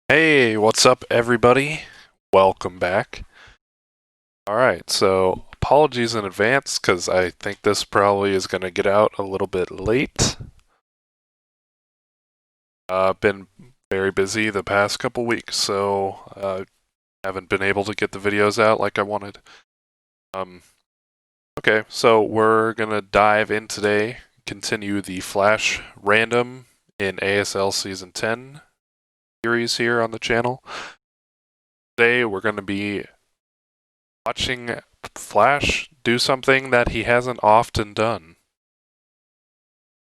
Hey, what's up, everybody? Welcome back. Alright, so apologies in advance because I think this probably is going to get out a little bit late. I've been very busy the past couple weeks, so haven't been able to get the videos out like I wanted. Okay, so we're going to dive in today, continue the FlaSh random in ASL Season 10 series here on the channel. Today we're going to be watching FlaSh do something that he hasn't often done.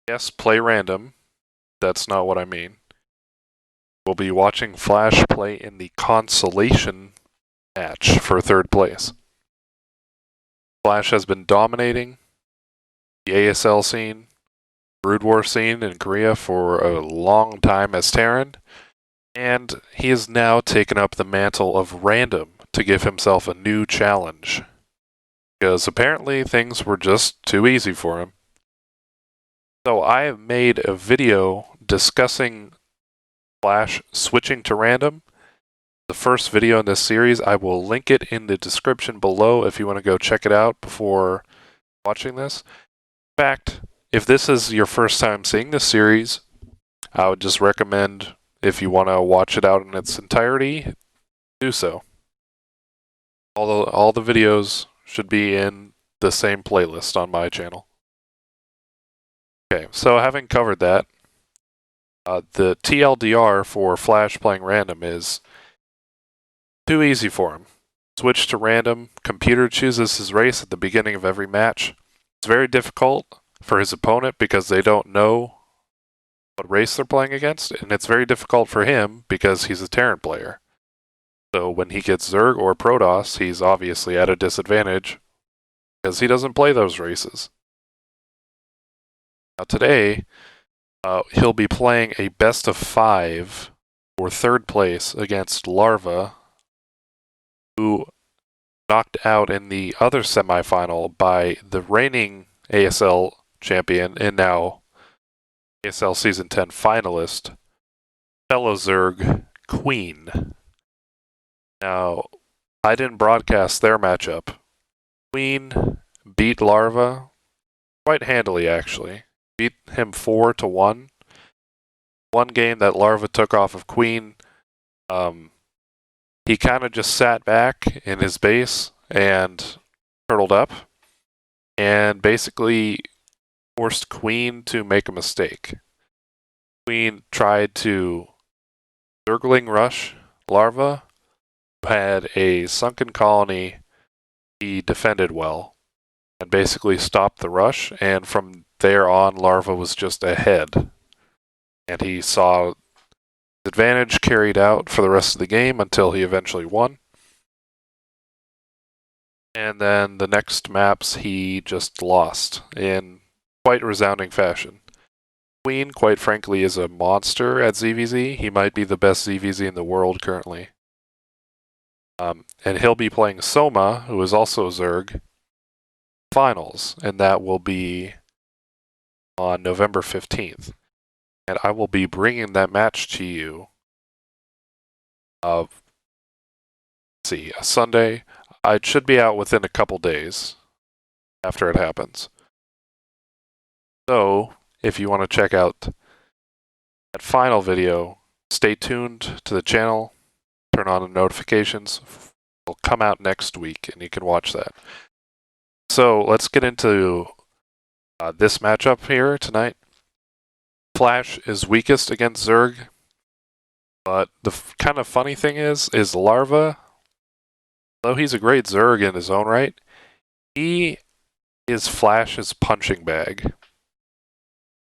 Yes, play random. That's not what I mean. We'll be watching FlaSh play in the consolation match for third place. FlaSh has been dominating the ASL scene, BroodWar scene in Korea for a long time as Terran, and he has now taken up the mantle of random to give himself a new challenge. Because apparently things were just too easy for him. So I have made a video discussing FlaSh switching to random. The first video in this series, I will link it in the description below if you want to go check it out before watching this. In fact, if this is your first time seeing this series, I would just recommend, if you want to watch it out in its entirety, do so. All the videos should be in the same playlist on my channel. Okay, so having covered that, the TLDR for FlaSh playing random is too easy for him. Switch to random, computer chooses his race at the beginning of every match. It's very difficult for his opponent because they don't know what race they're playing against, and it's very difficult for him because he's a Terran player. So when he gets Zerg or Protoss, he's obviously at a disadvantage because he doesn't play those races. Now today, he'll be playing a best of 5 for third place against Larva, who knocked out in the other semifinal by the reigning ASL champion and now ASL Season 10 finalist, fellow Zerg Queen. Now, I didn't broadcast their matchup. Queen beat Larva quite handily, actually. Beat him 4-1. One game that Larva took off of Queen, he kind of just sat back in his base and turtled up and basically forced Queen to make a mistake. Queen tried to Zergling rush Larva, who had a sunken colony. He defended well and basically stopped the rush, and from there on, Larva was just ahead. And he saw his advantage carried out for the rest of the game until he eventually won. And then the next maps he just lost in quite resounding fashion. Queen, quite frankly, is a monster at ZVZ. He might be the best ZVZ in the world currently. And he'll be playing Soma, who is also Zerg, finals, and that will be on November 15th. And I will be bringing that match to you. Let's see, a Sunday. It should be out within a couple days after it happens. So, if you want to check out that final video, stay tuned to the channel, turn on the notifications. It'll come out next week, and you can watch that. So, let's get into this matchup here tonight. FlaSh is weakest against Zerg, but the kind of funny thing is Larva, though he's a great Zerg in his own right, he is FlaSh's punching bag.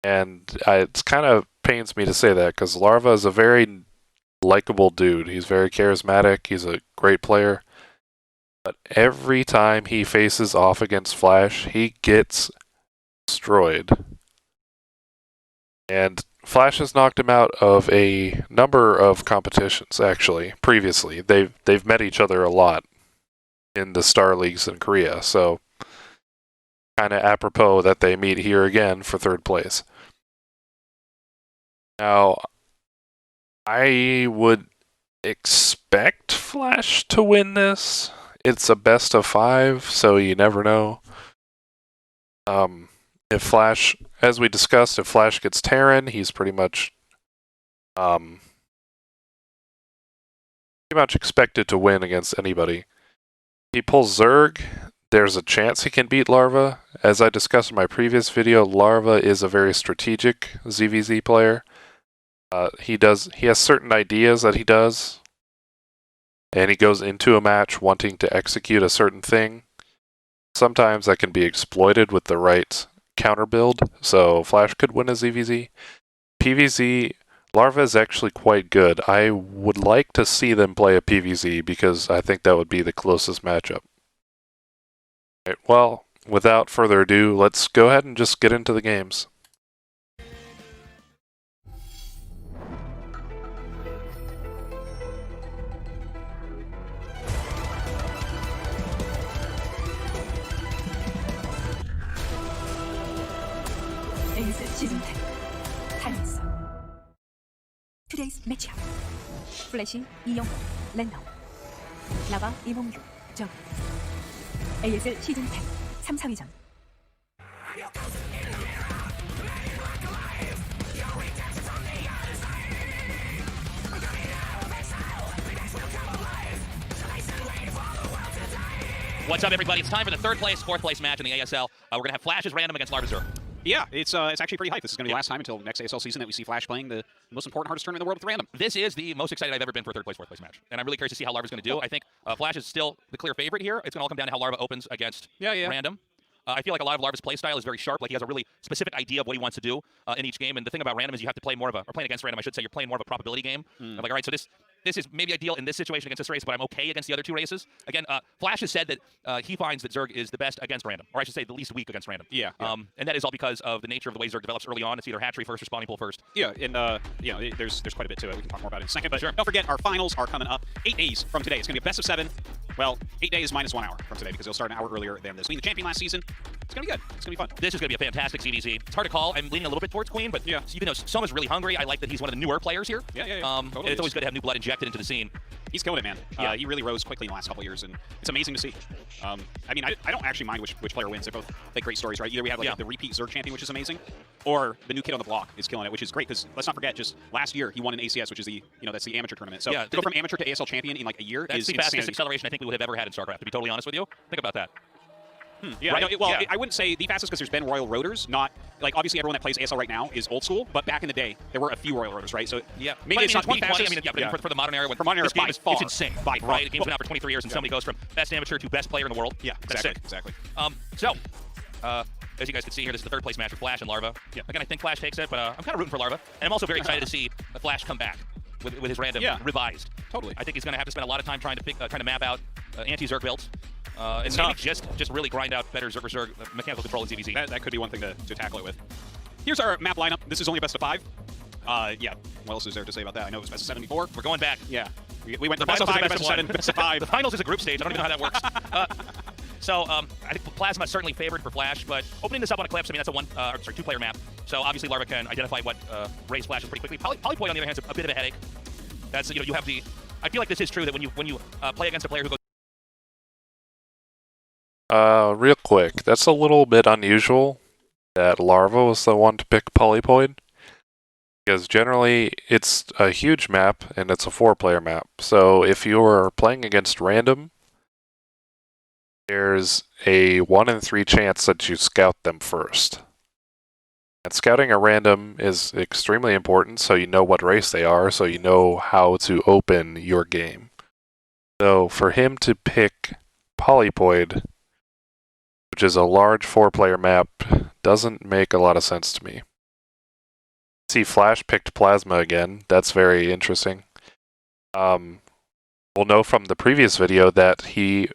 And it kind of pains me to say that because Larva is a very likable dude. He's very charismatic. He's a great player. But every time he faces off against FlaSh, he gets destroyed. And FlaSh has knocked him out of a number of competitions, actually, previously. They've met each other a lot in the Star Leagues in Korea, so kind of apropos that they meet here again for third place. Now, I would expect FlaSh to win this. It's a best of 5, so you never know. If FlaSh, as we discussed, if FlaSh gets Terran, he's pretty much expected to win against anybody. If he pulls Zerg, there's a chance he can beat Larva. As I discussed in my previous video, Larva is a very strategic ZVZ player. He has certain ideas that he does, and he goes into a match wanting to execute a certain thing. Sometimes that can be exploited with the right counter build, so FlaSh could win a ZVZ. PVZ, Larva is actually quite good. I would like to see them play a PVZ because I think that would be the closest matchup. Right, well, without further ado, let's go ahead and just get into the games. ASL Season 10 time is today's matchup. FlaSh 이영호, 랜덤 라바 이몽규, 정 ASL Season 10 3, 4위전. What's up, everybody? It's time for the third place, fourth place match in the ASL. We're going to have FlaSh's random against Larva Zerg. Yeah, it's actually pretty hype. This is going to be the last time until next ASL season that we see FlaSh playing the most important, hardest tournament in the world with random. This is the most excited I've ever been for a third place, fourth place match. And I'm really curious to see how Larva's going to do. I think FlaSh is still the clear favorite here. It's going to all come down to how Larva opens against random. I feel like a lot of Larva's playstyle is very sharp. Like he has a really specific idea of what he wants to do in each game. And the thing about random is you have to play more of a, or playing against random, I should say, you're playing more of a probability game. I'm like, all right, so this is maybe ideal in this situation against this race, but I'm okay against the other two races. Again, FlaSh has said that he finds that Zerg is the best against random, or I should say the least weak against random. Yeah. And that is all because of the nature of the way Zerg develops early on. It's either hatchery first or spawning pool first. Yeah, and you know, there's quite a bit to it. We can talk more about it in a second. But don't forget, our finals are coming up 8 days from today. It's going to be a best of 7. Well, 8 days minus 1 hour from today because it'll start an hour earlier than this. Queen, the champion last season. It's going to be good. It's going to be fun. This is going to be a fantastic CDZ. It's hard to call. I'm leaning a little bit towards Queen, but yeah. Even though Soma's really hungry, I like that he's one of the newer players here. Yeah. Totally it's always good to have new blood injected into the scene. He's killing it, man. Yeah. He really rose quickly in the last couple of years, and it's amazing to see. I mean, I don't actually mind which player wins. They're both like great stories, right? Either we have like the repeat Zerg champion, which is amazing, or the new kid on the block is killing it, which is great because let's not forget, just last year he won an ACS, which is the that's the amateur tournament. So to go from amateur to ASL champion in like a year that's is the fastest insanity. acceleration I think we would have ever had in StarCraft. To be totally honest with you, think about that. Yeah, right? Well, I wouldn't say the fastest because there's been Royal Rotors. Not like obviously everyone that plays ASL right now is old school, but back in the day there were a few Royal Rotors, right? So maybe it's not the fastest. For the modern era, for modern era, it's insane. Right, the game's been out for 23 years, and somebody goes from best amateur to best player in the world. Yeah, exactly. As you guys can see here, this is the third place match for FlaSh and Larva. Yeah. Again, I think FlaSh takes it, but I'm kind of rooting for Larva, and I'm also very excited to see FlaSh come back with his random revised. Totally. I think he's going to have to spend a lot of time trying to map out anti-Zerg builds. And maybe just really grind out better Zerg mechanical control in ZVZ. That could be one thing to tackle it with. Here's our map lineup. This is only a best of 5. Yeah. What else is there to say about that? I know it was best of 7 before. We're going back. Yeah. We went to best of 5, best of 7, best of 5. The finals is a group stage. I don't even know how that works. I think Plasma is certainly favored for FlaSh, but opening this up on Eclipse, I mean, that's a 2-player map. So obviously Larva can identify what race FlaSh is pretty quickly. Polypoid, on the other hand, is a bit of a headache. That's you have the. I feel like this is true that when you play against a player who goes. Real quick, that's a little bit unusual that Larva was the one to pick Polypoid. Because generally, it's a huge map, and it's a 4-player map. So if you're playing against random, there's a 1 in 3 chance that you scout them first. And scouting a random is extremely important, so you know what race they are, so you know how to open your game. So for him to pick Polypoid, which is a large 4-player map, doesn't make a lot of sense to me. See, FlaSh picked Plasma again. That's very interesting. We'll know from the previous video that he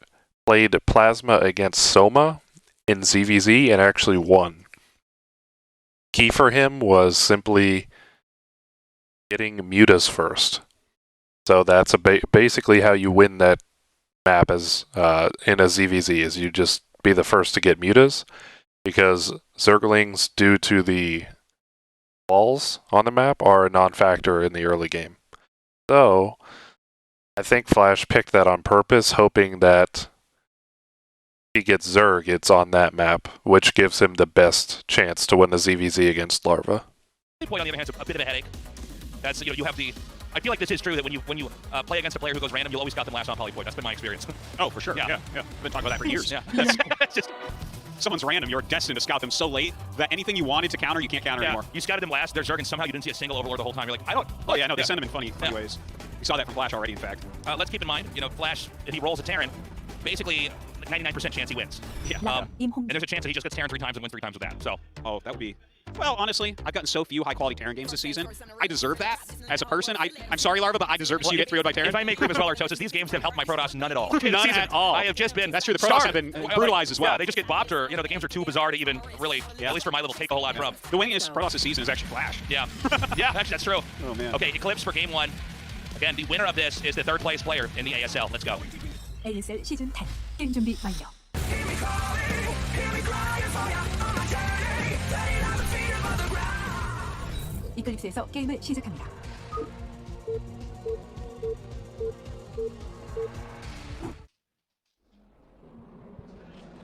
played Plasma against Soma in ZVZ and actually won. Key for him was simply getting mutas first. So that's basically how you win that map as in a ZVZ, is you just be the first to get mutas, because Zerglings, due to the walls on the map, are a non-factor in the early game. So I think FlaSh picked that on purpose, hoping that he gets Zerg, it's on that map, which gives him the best chance to win the ZVZ against Larva. Point on the other hand, is a bit of a headache. That's, you have the. I feel like this is true that when you play against a player who goes random, you'll always got them last on polypoint. That's been my experience. Oh, for sure. Yeah. I've been talking about that for years. Yeah. That's just someone's random. You're destined to scout them so late that anything you wanted to counter, you can't counter anymore. You scouted them last. They're Zerg, and somehow you didn't see a single Overlord the whole time. You're like, I don't. Oh yeah, no, they send them in funny ways. We saw that from FlaSh already, in fact. Let's keep in mind, FlaSh, if he rolls a Terran, basically 99% chance he wins. Yeah. And there's a chance that he just gets Terran 3 times and wins 3 times with that. So. Oh, that would be. Well, honestly, I've gotten so few high-quality Terran games this season. I deserve that as a person. I'm sorry, Larva, but I deserve to see you get 3-0'd by Terran. If I make Creep as well or Tastosis, these games have helped my Protoss none at all. None at all. I have just been. That's true. The Protoss have been brutalized as well. Yeah, they just get bopped, or the games are too bizarre to even really, at least for my level, take a whole lot from. The winningest Protoss this season is actually FlaSh. Yeah, yeah, actually that's true. Oh man. Okay, Eclipse for game 1. Again, the winner of this is the 3rd place player in the ASL. Let's go. ASL 시즌 10 게임 준비 완료. 이클립스에서 게임을 시작합니다.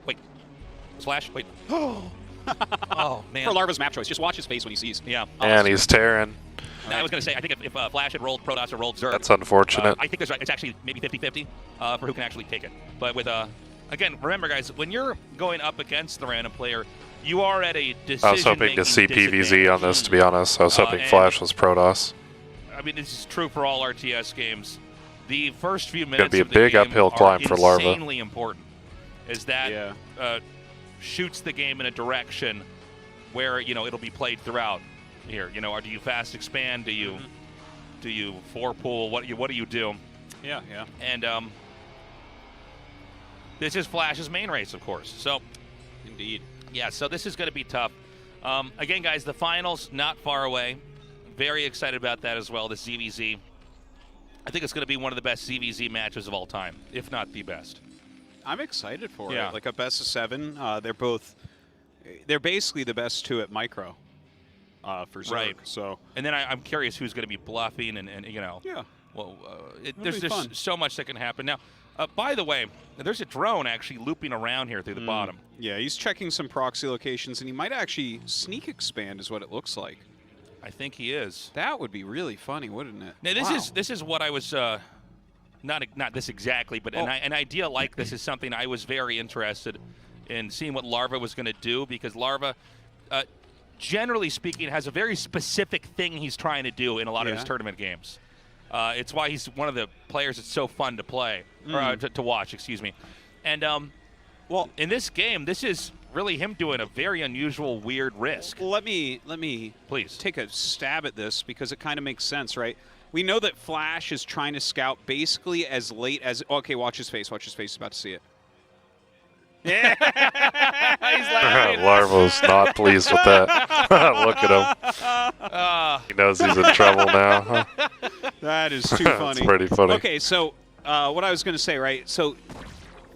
Wait. Slash. Wait. Oh man. For Larva's map choice, just watch his face when he sees. Yeah. And he's Terran. I was going to say, I think if FlaSh had rolled Protoss or rolled Zerg, That's unfortunate. I think it's actually maybe 50-50 for who can actually take it. But with again, remember guys, when you're going up against the random player, you are at a decision. I was hoping to see PVZ on this, to be honest. I was hoping FlaSh was Protoss. I mean, this is true for all RTS games. The first few minutes Gonna be a of the big game uphill are climb for Larva. Insanely important. Is that shoots the game in a direction where it'll be played throughout. Here, or do you fast expand? Do you four pool? What do you do? Yeah. And this is FlaSh's main race, of course. So, indeed. Yeah. So this is going to be tough. Again, guys, the finals not far away. Very excited about that as well. The ZVZ. I think it's going to be one of the best ZVZ matches of all time, if not the best. I'm excited for it. Like a best of 7. They're basically the best 2 at micro. For Zerg. Right. So. And then I'm curious who's going to be bluffing and Yeah. Well, there's just so much that can happen. Now, by the way, there's a drone actually looping around here through the bottom. Yeah, he's checking some proxy locations, and he might actually sneak expand, is what it looks like. I think he is. That would be really funny, wouldn't it? Now, this is what I was not this exactly, but an idea like this is something I was very interested in seeing what Larva was going to do, because Larva. Generally speaking, has a very specific thing he's trying to do in a lot of his tournament games. It's why he's one of the players that's so fun to play, or to watch, excuse me. And, well, in this game, this is really him doing a very unusual, weird risk. Well, let me please take a stab at this, because it kind of makes sense, right? We know that FlaSh is trying to scout basically as late as... Okay, watch his face. Watch his face. He's about to see it. Yeah, he's laughing. Larva's not pleased with that. Look at him. He knows he's in trouble now. That is too funny. That's pretty funny. Okay, so what I was going to say, right? So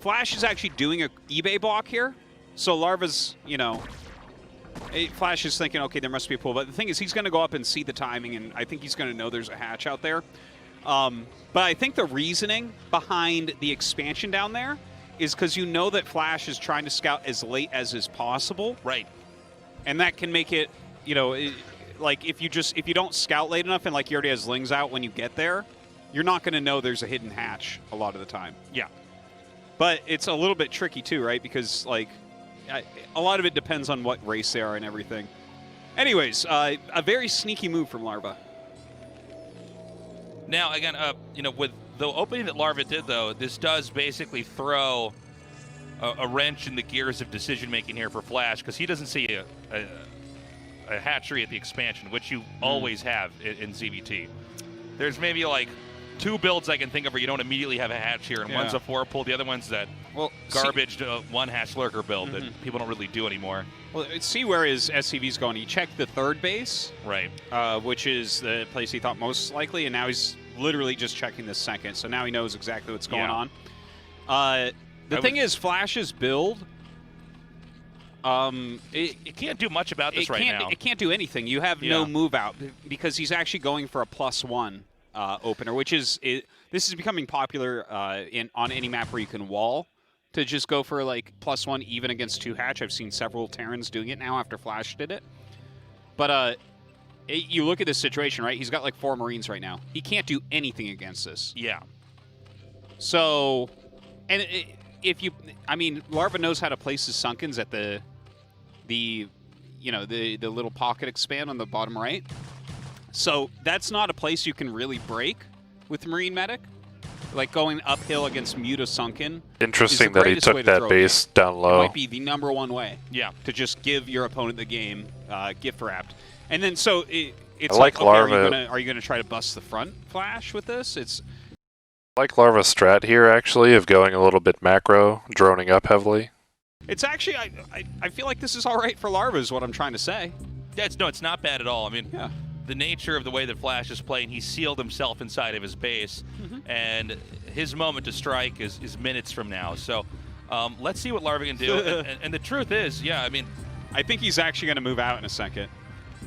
FlaSh is actually doing a eBay block here. So Larva's, FlaSh is thinking, okay, there must be a pool. But the thing is, he's going to go up and see the timing, and I think he's going to know there's a hatch out there. But I think the reasoning behind the expansion down there is because you know that FlaSh is trying to scout as late as is possible. Right. And that can make it, like if you don't scout late enough and like he already has Lings out when you get there, you're not going to know there's a hidden hatch a lot of the time. Yeah. But it's a little bit tricky too, right? Because like a lot of it depends on what race they are and everything. Anyways, a very sneaky move from Larva. Now, again, with the opening that Larva did, though, this does basically throw a wrench in the gears of decision-making here for FlaSh, because he doesn't see a hatchery at the expansion, which you always have in ZVT. There's maybe like 2 builds I can think of where you don't immediately have a hatch here, and one's a 4-pull, the other one's that garbage 1-hatch lurker build that people don't really do anymore. Well, see where his SCV's going. He checked the 3rd base, right, which is the place he thought most likely, and now he's literally just checking the 2nd, so now he knows exactly what's going on. The thing is, FlaSh's build, it can't do much about this right now. It can't do anything. You have no move out, because he's actually going for a +1 opener, which is this is becoming popular on any map where you can wall to just go for like +1 even against 2 hatch. I've seen several Terrans doing it now after FlaSh did it. But you look at this situation, right? He's got like 4 Marines right now. He can't do anything against this. Yeah. So, and I mean, Larva knows how to place his Sunkens at the little pocket expand on the bottom right. So that's not a place you can really break with Marine Medic. Like going uphill against Muta Sunken. Interesting that he took that base down low. It might be the #1 way. Yeah. To just give your opponent the game gift wrapped. And then so it's like okay, Larva. are you gonna try to bust the front FlaSh with this? It's I like Larva's strat here actually of going a little bit macro, droning up heavily. It's actually I feel like this is all right for Larva is what I'm trying to say. Yeah, it's not bad at all. I mean, yeah. The nature of the way that FlaSh is playing, he sealed himself inside of his base, and his moment to strike is minutes from now. So let's see what Larva can do. and the truth is, yeah, I mean, I think he's actually going to move out in a second.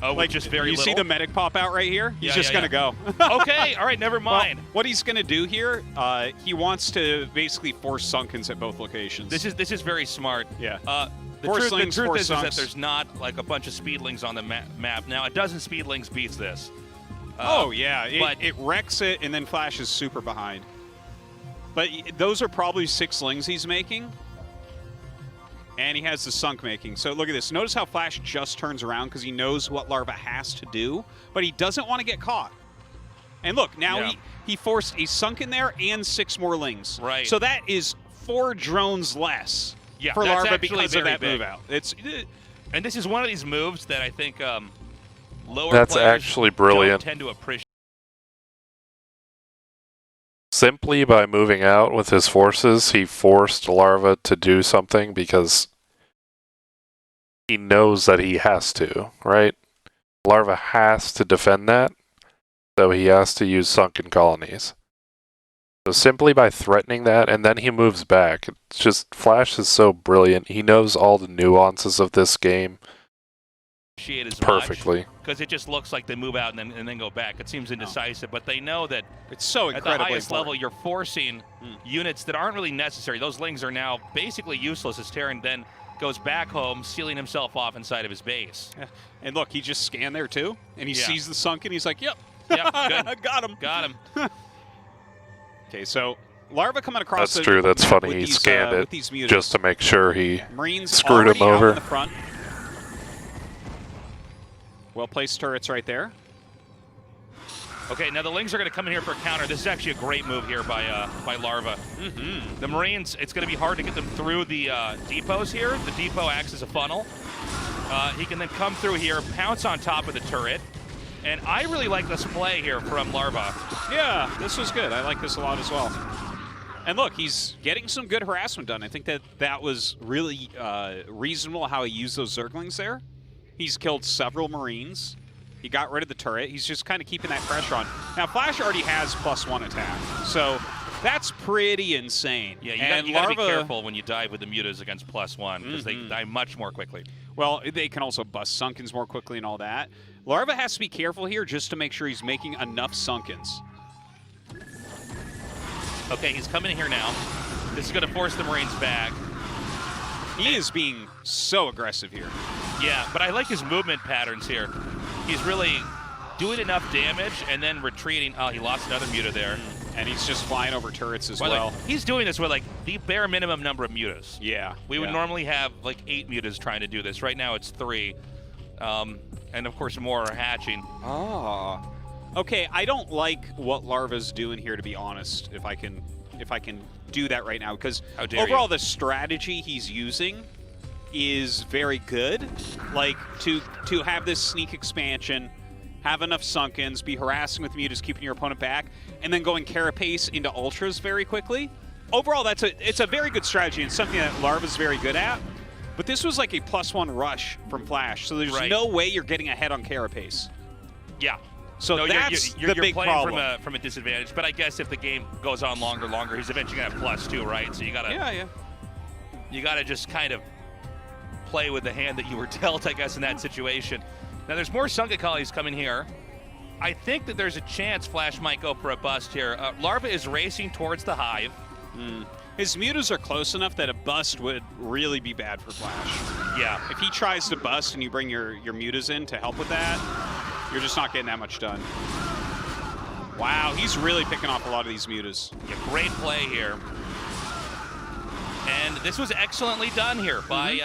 Oh, like just very you little? see the medic pop out right here? He's just going to go. Okay, all right, never mind. Well, what he's going to do here, he wants to basically force Sunkens at both locations. This is very smart. Yeah. The truth is that there's not like a bunch of speedlings on the map. Now, a dozen speedlings beats this. Oh, yeah. It wrecks it, and then FlaSh is super behind. But those are probably 6 lings he's making. And he has the sunk making. So look at this. Notice how FlaSh just turns around because he knows what Larva has to do, but he doesn't want to get caught. And look, now he forced a sunk in there and 6 more lings. Right. So that is 4 drones less. Yeah, for that's Larva because of that big move out. And this is one of these moves that I think lower That's players actually brilliant. don't tend to appreciate. Simply by moving out with his forces, he forced Larva to do something because he knows that he has to, right? Larva has to defend that, so he has to use sunken colonies. So simply by threatening that, and then he moves back. It's just, FlaSh is so brilliant. He knows all the nuances of this game perfectly. Because it just looks like they move out and then go back. It seems indecisive, but they know that it's so incredibly at the highest important. level, you're forcing units that aren't really necessary. Those lings are now basically useless as Terran then goes back home, sealing himself off inside of his base. Yeah. And look, he just scanned there too, and he sees the sunken. He's like, "Yep, yep, good. got him, got him." Okay, so Larva coming across. That's true. That's funny. He scanned it just to make sure he screwed him over. Out in the front. Well-placed turrets right there. Okay, now the Lings are going to come in here for a counter. This is actually a great move here by Larva. The Marines, it's going to be hard to get them through the depots here. The depot acts as a funnel. He can then come through here, pounce on top of the turret. And I really like this play here from Larva. Yeah, this was good. I like this a lot as well. And look, he's getting some good harassment done. I think that was really reasonable how he used those Zerglings there. He's killed several Marines. He got rid of the turret. He's just kind of keeping that pressure on. Now, FlaSh already has +1 attack, so that's pretty insane. Yeah, you got to be careful when you dive with the Mutas against +1, because they die much more quickly. Well, they can also bust Sunkens more quickly and all that. Larva has to be careful here just to make sure he's making enough Sunkens. Okay, he's coming in here now. This is going to force the Marines back. He is being so aggressive here. Yeah, but I like his movement patterns here. He's really doing enough damage and then retreating. Oh, he lost another Muta there. And he's just flying over turrets as well. He's doing this with like the bare minimum number of Mutas. Yeah. We would normally have like 8 Mutas trying to do this. Right now it's 3. And of course more are hatching. Ah. Okay, I don't like what Larva's doing here, to be honest, if I can do that right now, because overall the strategy he's using is very good. Like, to have this sneak expansion, have enough Sunkens, be harassing with Mutas, keeping your opponent back, and then going carapace into Ultras very quickly. Overall, it's a very good strategy and something that Larva's very good at. But this was like a +1 rush from FlaSh, so there's no way you're getting ahead on carapace. Yeah. So no, that's the big playing problem. from a disadvantage. But I guess if the game goes on longer, he's eventually gonna have +2, right? So you gotta you gotta just kind of play with the hand that you were dealt, I guess, in that situation. Now there's more Sunken colonies coming here. I think that there's a chance FlaSh might go for a bust here. Larva is racing towards the hive. His mutas are close enough that a bust would really be bad for FlaSh. Yeah. If he tries to bust and you bring your mutas in to help with that, you're just not getting that much done. Wow, he's really picking off a lot of these mutas. Yeah, great play here. And this was excellently done here by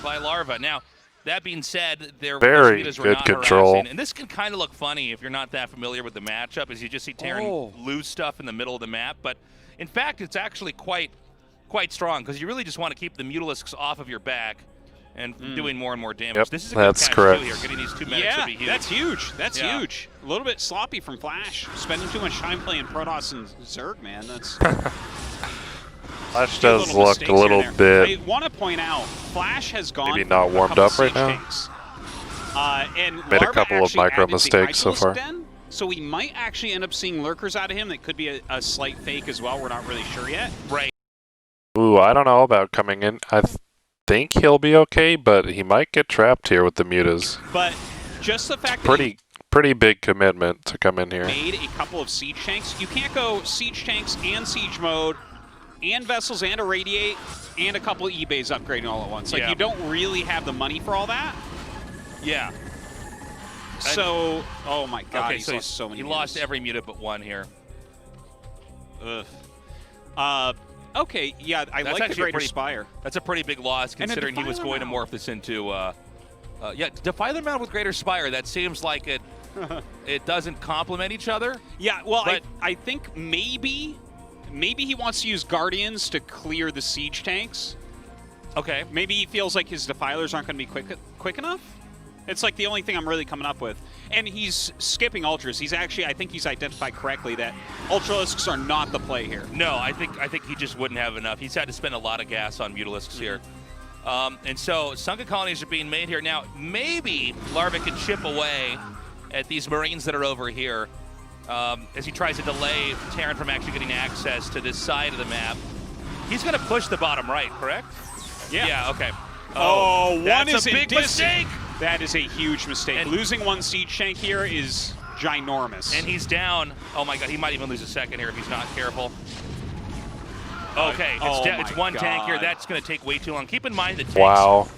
Larva. Now, that being said, very mutas were good not control. harassing. And this can kind of look funny if you're not that familiar with the matchup, as you just see Terran lose stuff in the middle of the map. But in fact, it's actually quite strong, because you really just want to keep the Mutalisks off of your back and doing more and more damage. Yep, this is a good that's catch correct. too here. Getting these two medics would be huge. That's huge. That's huge. A little bit sloppy from FlaSh. Spending too much time playing Protoss and Zerg, man. That's FlaSh does look a little bit. I want to point out, FlaSh has gone maybe not warmed up right now. And Made a Larva couple of micro mistakes so far. So we might actually end up seeing lurkers out of him. That could be a slight fake as well. We're not really sure yet. Right. Ooh, I don't know about coming in. I think he'll be okay, but he might get trapped here with the mutas. But just the fact that pretty big commitment to come in here. Made a couple of siege tanks. You can't go siege tanks and siege mode and vessels and irradiate and a couple of E-bays upgrading all at once. Like, you don't really have the money for all that. Yeah. So, oh my god, okay, he's so lost so many He mutas. lost every muta but one here. Ugh. Okay, yeah, I like the Greater Spire. That's a pretty big loss, considering he was going to morph this into, yeah, Defiler Mound with Greater Spire. That seems like it doesn't complement each other. Yeah, well, I think maybe he wants to use Guardians to clear the siege tanks. Okay. Maybe he feels like his Defilers aren't going to be quick enough. It's like the only thing I'm really coming up with. And he's skipping Ultras. He's actually, I think he's identified correctly that Ultralisks are not the play here. No, I think he just wouldn't have enough. He's had to spend a lot of gas on Mutalisks here. And so Sunken colonies are being made here. Now, maybe Larva can chip away at these Marines that are over here as he tries to delay Terran from actually getting access to this side of the map. He's going to push the bottom right, correct? Yeah. Yeah, okay. Oh, that's a big mistake! That is a huge mistake. And losing one siege tank here is ginormous. And he's down. Oh my god, he might even lose a second here if he's not careful. Okay, it's one tank here. That's going to take way too long. Keep in mind that tanks,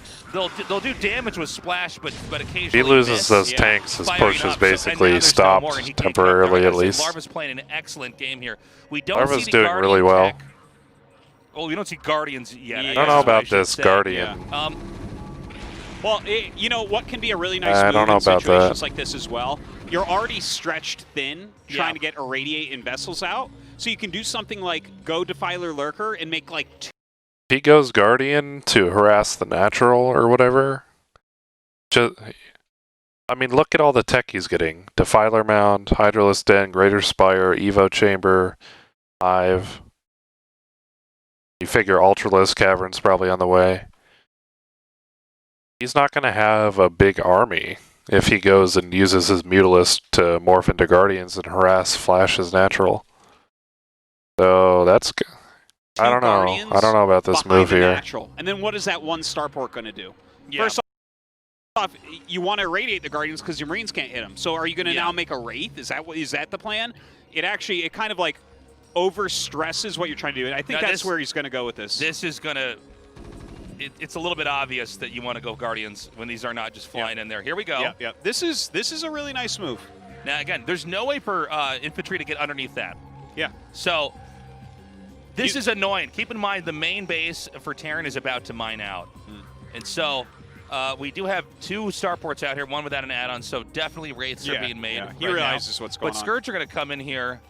they'll do damage with splash, but occasionally he loses those tanks. His push is basically stopped temporarily, at least. Larva's playing an excellent game here. We don't Larva's see doing really well. Oh, we don't see Guardians yet. I don't know about this Guardian. Yeah. Well, you know what can be a really nice move in situations like this as well? You're already stretched thin trying to get Irradiate and Vessels out, so you can do something like go Defiler Lurker and make like two. He goes Guardian to harass the natural or whatever. I mean, look at all the tech he's getting. Defiler Mound, Hydralisk Den, Greater Spire, Evo Chamber, Hive. You figure Ultralisk Cavern's probably on the way. He's not going to have a big army if he goes and uses his Mutalisk to morph into Guardians and harass FlaSh's natural. So that's good. I don't know. I don't know about this move here. Natural. And then what is that one starport going to do? Yeah. First off, you want to irradiate the Guardians because your Marines can't hit them. So are you going to now make a Wraith? Is that the plan? It kind of like over-stresses what you're trying to do. And I think that's where he's going to go with this. This is going to... It's a little bit obvious that you want to go Guardians when these are not just flying in there. Here we go. Yep. This is a really nice move. Now, again, there's no way for infantry to get underneath that. Yeah. So... This is annoying. Keep in mind the main base for Terran is about to mine out. And so we do have two starports out here, one without an add-on, so definitely Wraiths are being made. He realizes what's going on. But Scourge are going to come in here.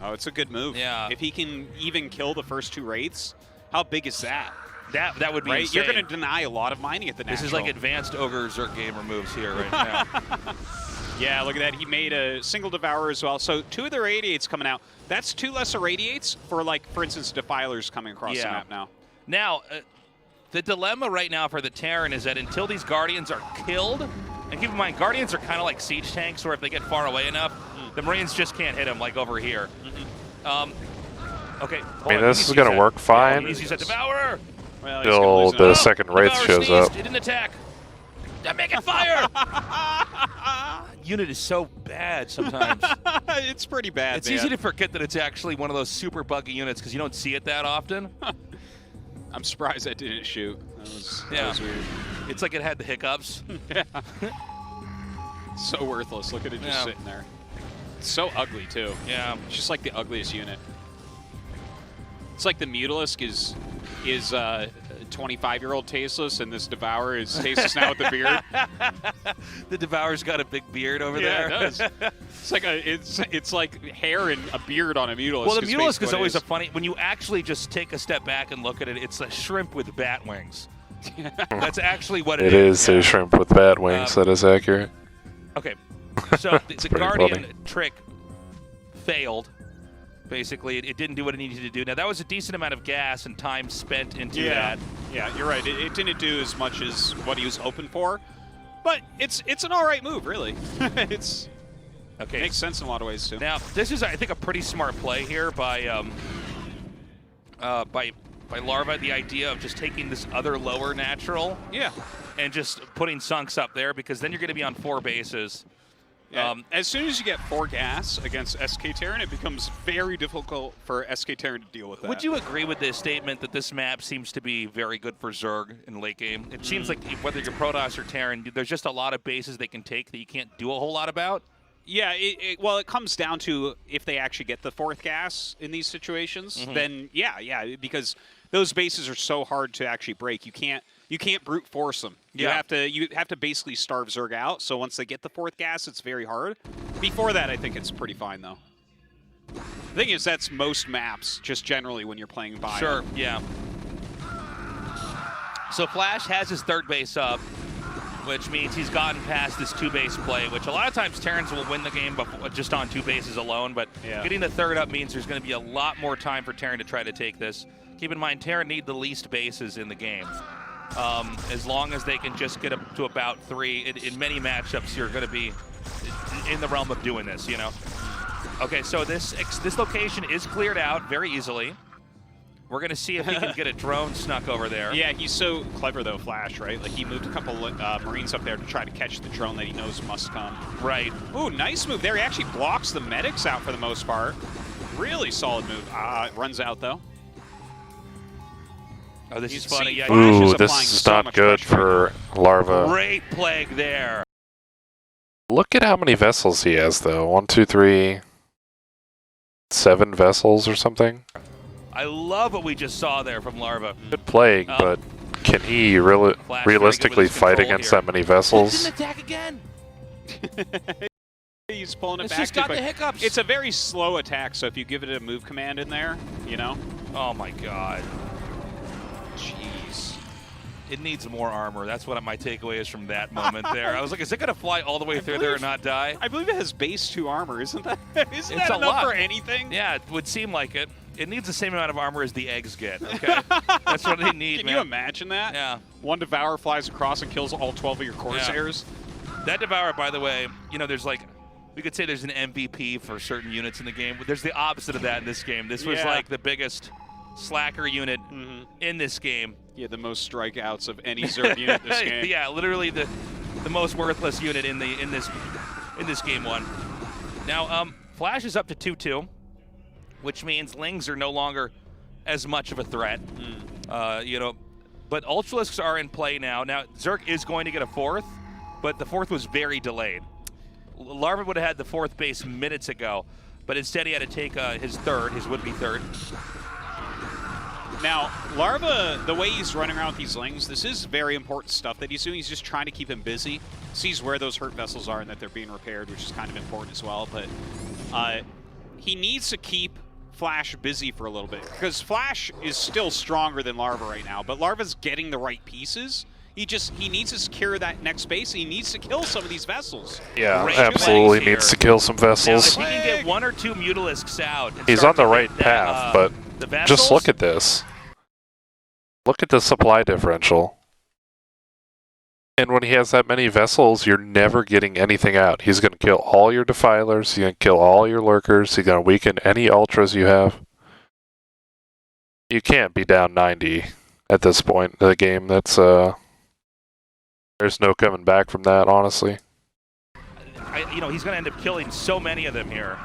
Oh, it's a good move. Yeah. If he can even kill the first two Wraiths, how big is that? That would be insane. You're going to deny a lot of mining at the natural. This is like advanced Ogre Zerg gamer moves here right now. Yeah, look at that. He made a single Devourer as well. So two of the Irradiates coming out. That's two less Irradiates for, like, for instance, Defilers coming across the map now. Now, the dilemma right now for the Terran is that until these Guardians are killed, and keep in mind, Guardians are kind of like siege tanks, where if they get far away enough, the Marines just can't hit them, like over here. Okay. I mean, this is going to work fine. He's a Devourer! Well, Till the second Wraith shows up. It didn't attack. Make it fire! unit is so bad sometimes. It's pretty bad. It's easy to forget that it's actually one of those super buggy units because you don't see it that often. I'm surprised that didn't shoot. That was weird. It's like it had the hiccups. Yeah. So worthless. Look at it just sitting there. It's so ugly too. Yeah. It's just like the ugliest unit. It's like the Mutalisk is 25-year-old Tasteless, and this Devourer is Tasteless now with the beard. The Devourer's got a big beard over there. Yeah, it does. It's like it's like hair and a beard on a Mutalisk. Well, the Mutalisk is always a funny. When you actually just take a step back and look at it, it's a shrimp with bat wings. That's actually what it is. It is a shrimp with bat wings. That is accurate. Okay, so the Guardian funny. trick failed. Basically, it didn't do what it needed to do. Now, that was a decent amount of gas and time spent into that. Yeah, you're right. It didn't do as much as what he was hoping for, but it's an all right move, really. It makes sense in a lot of ways, too. Now, this is, I think, a pretty smart play here by Larva, the idea of just taking this other lower natural and just putting Sunks up there, because then you're going to be on 4 bases. Yeah. As soon as you get 4 gas against SK Terran, it becomes very difficult for SK Terran to deal with that. Would you agree with this statement that this map seems to be very good for Zerg in late game? It seems like whether you're Protoss or Terran, there's just a lot of bases they can take that you can't do a whole lot about. Yeah, well, it comes down to if they actually get the 4th gas in these situations, then yeah, because those bases are so hard to actually break. You can't brute force them. You have to basically starve Zerg out. So once they get the 4th gas, it's very hard. Before that, I think it's pretty fine though. The thing is, that's most maps, just generally when you're playing Bio. Sure, yeah. So FlaSh has his 3rd base up, which means he's gotten past this 2-base play, which a lot of times Terrans will win the game just on 2 bases alone, but getting the 3rd up means there's going to be a lot more time for Terran to try to take this. Keep in mind, Terran need the least bases in the game. As long as they can just get up to about 3, in many matchups, you're going to be in the realm of doing this, you know? Okay, so this location is cleared out very easily. We're going to see if he can get a drone snuck over there. Yeah, he's so clever, though, FlaSh, right? Like, he moved a couple Marines up there to try to catch the drone that he knows must come. Right. Ooh, nice move there. He actually blocks the medics out for the most part. Really solid move. Runs out, though. Oh, this is funny. Yeah, ooh, this is not good for Larva. Great plague there. Look at how many vessels he has, though. 1, 2, 3, 7 vessels or something. I love what we just saw there from Larva. Good plague, but can he realistically fight against that many vessels? Didn't attack again. He's pulling it it's back. Just got the hiccups. It's a very slow attack, so if you give it a move command in there, you know. Oh my God. Jeez. It needs more armor. That's what my takeaway is from that moment there. I was like, is it going to fly all the way through there and not die? I believe it has base 2 armor. Isn't that it's enough lot for anything? Yeah, it would seem like it. It needs the same amount of armor as the eggs get, okay? That's what they need, Can man. you imagine that? Yeah. One Devourer flies across and kills all 12 of your Corsairs. Yeah. That Devourer, by the way, you know, there's like, we could say there's an MVP for certain units in the game. But there's the opposite of that in this game. This was like the biggest slacker unit in this game. Yeah, the most strikeouts of any Zerg unit in this game. Yeah, literally the most worthless unit in this game 1. Now, FlaSh is up to 2-2, which means Lings are no longer as much of a threat. You know, but Ultralisks are in play now. Now, Zerg is going to get a 4th, but the 4th was very delayed. Larva would have had the 4th base minutes ago, but instead he had to take his 3rd, his would-be 3rd. Now, Larva, the way he's running around with these Lings, this is very important stuff that he's doing. He's just trying to keep him busy, sees where those hurt vessels are and that they're being repaired, which is kind of important as well. But he needs to keep FlaSh busy for a little bit, because FlaSh is still stronger than Larva right now, but Larva's getting the right pieces. He needs to secure that next base, and he needs to kill some of these vessels. Yeah, absolutely needs to kill some vessels. Now, if he can get 1 or 2 Mutalisks out, he's on the right path, but just look at this. Look at the supply differential. And when he has that many vessels, you're never getting anything out. He's going to kill all your Defilers, he's going to kill all your Lurkers, he's going to weaken any Ultras you have. You can't be down 90 at this point in the game. That's there's no coming back from that, honestly. you know, he's going to end up killing so many of them here.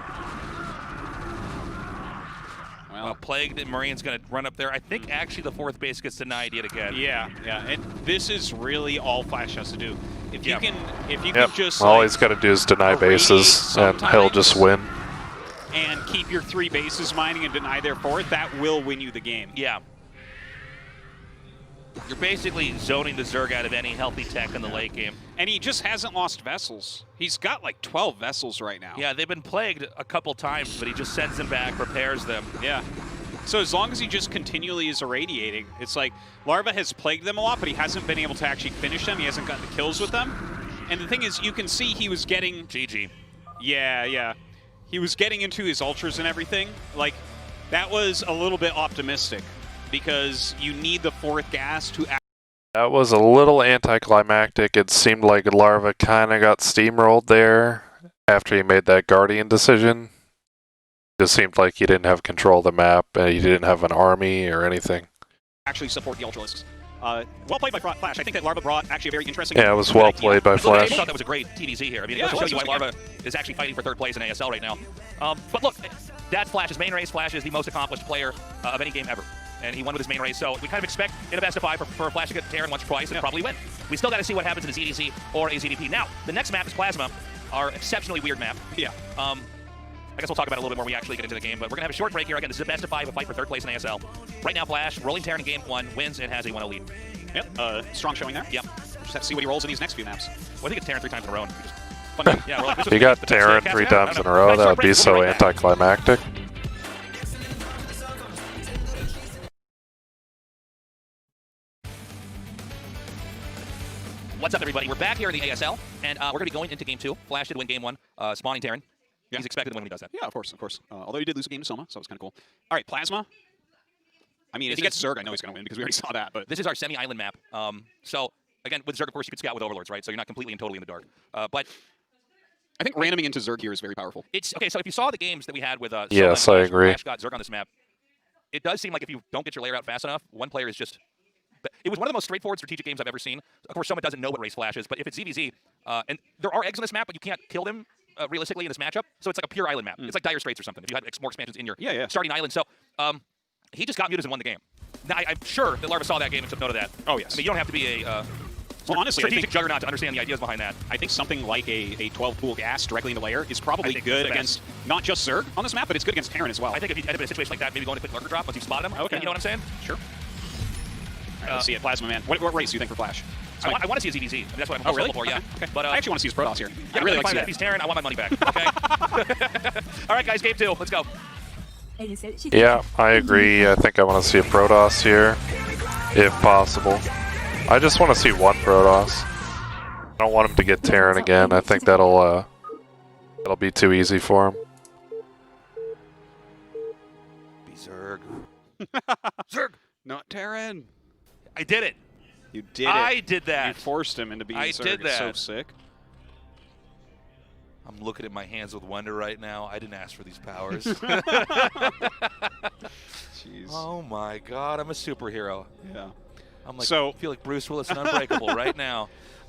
Well, Plagued and Marine's going to run up there. I think actually the 4th base gets denied yet again. Yeah, and this is really all FlaSh has to do. If you can, just all he's got to do is deny bases, and he'll just win. And keep your 3 bases mining and deny their 4th, that will win you the game. Yeah. You're basically zoning the Zerg out of any healthy tech in the late game. And he just hasn't lost vessels. He's got like 12 vessels right now. Yeah, they've been plagued a couple times, but he just sends them back, repairs them. Yeah. So as long as he just continually is irradiating, it's like Larva has plagued them a lot, but he hasn't been able to actually finish them. He hasn't gotten the kills with them. And the thing is, you can see he was getting... GG. Yeah. He was getting into his ultras and everything. Like, that was a little bit optimistic because you need the 4th gas to... That was a little anticlimactic. It seemed like Larva kind of got steamrolled there after he made that Guardian decision. It just seemed like he didn't have control of the map, and he didn't have an army or anything. Actually support the Ultralisks. Well played by FlaSh. I think that Larva brought actually a very interesting... Yeah, it was well played by FlaSh. I thought that was a great TVZ here. I mean, it goes to show you why Larva is actually fighting for 3rd place in ASL right now. But look, that's FlaSh's main race. FlaSh is the most accomplished player of any game ever. And he won with his main race, so we kind of expect in a best of 5 for FlaSh to get Terran once or twice and probably win. We still got to see what happens in a ZDZ or a ZDP. Now, the next map is Plasma, our exceptionally weird map. Yeah. I guess we'll talk about it a little bit more when we actually get into the game, but we're going to have a short break here. Again, this is a best of 5, a fight for 3rd place in ASL. Right now, FlaSh, rolling Terran in game 1, wins and has a 1-0 lead. Yep, strong showing there. Yep. Just have to see what he rolls in these next few maps. Well, I think it's Terran 3 times in a row. And yeah, well, If you got Terran 3 times in a row, that would be so anticlimactic. What's up, everybody? We're back here in the ASL, and we're going to be going into game 2. FlaSh did win game 1, spawning Terran. Yeah. He's expected to win when he does that. Yeah, of course. Although he did lose a game to Soma, so it's kind of cool. All right, Plasma. I mean, if he gets Zerg, I know he's going to win because we already saw that. But this is our semi-island map. So, again, with Zerg, of course, you can scout with Overlords, right? So you're not completely and totally in the dark. But I think randoming into Zerg here is very powerful. It's okay, so if you saw the games that we had with yes, I agree. FlaSh got Zerg on this map, it does seem like if you don't get your layer out fast enough, one player is just... It was one of the most straightforward strategic games I've ever seen. Of course, Soma doesn't know what race FlaSh is, but if it's ZVZ, and there are eggs on this map, but you can't kill them realistically in this matchup, so it's like a pure island map. It's like Dire Straits or something, if you had more expansions in your starting island. So he just got mutas and won the game. Now, I'm sure that Larva saw that game and took note of that. Oh, yes. I mean, you don't have to be a well, honestly, strategic juggernaut to understand the ideas behind that. I think something like a 12 pool gas directly into layer is probably good against not just Zerg on this map, but it's good against Terran as well. I think if you end up in a situation like that, maybe going to quick lurker drop once you've spotted him. Okay. You know what I'm saying? Sure. All right, let's see it, Plasma Man. What race do you think for FlaSh? I want to see a ZDZ. I mean, that's what I'm really? for, yeah. Okay. But I actually want to see his Protoss here. Yeah, I really like to see if he's Terran, I want my money back. Okay. All right, guys, game 2. Let's go. ASL 시즌 Yeah, I agree. I think I want to see a Protoss here, if possible. I just want to see one Protoss. I don't want him to get Terran again. I think that'll be too easy for him. Be Zerg. Zerg! Not Terran. I did it. You did it. I did that. You forced him into being Zerg. did that. It's so sick. I'm looking at my hands with wonder right now. I didn't ask for these powers. Jeez. Oh my God, I'm a superhero. Yeah. I'm like, So- I feel like Bruce Willis and Unbreakable right now.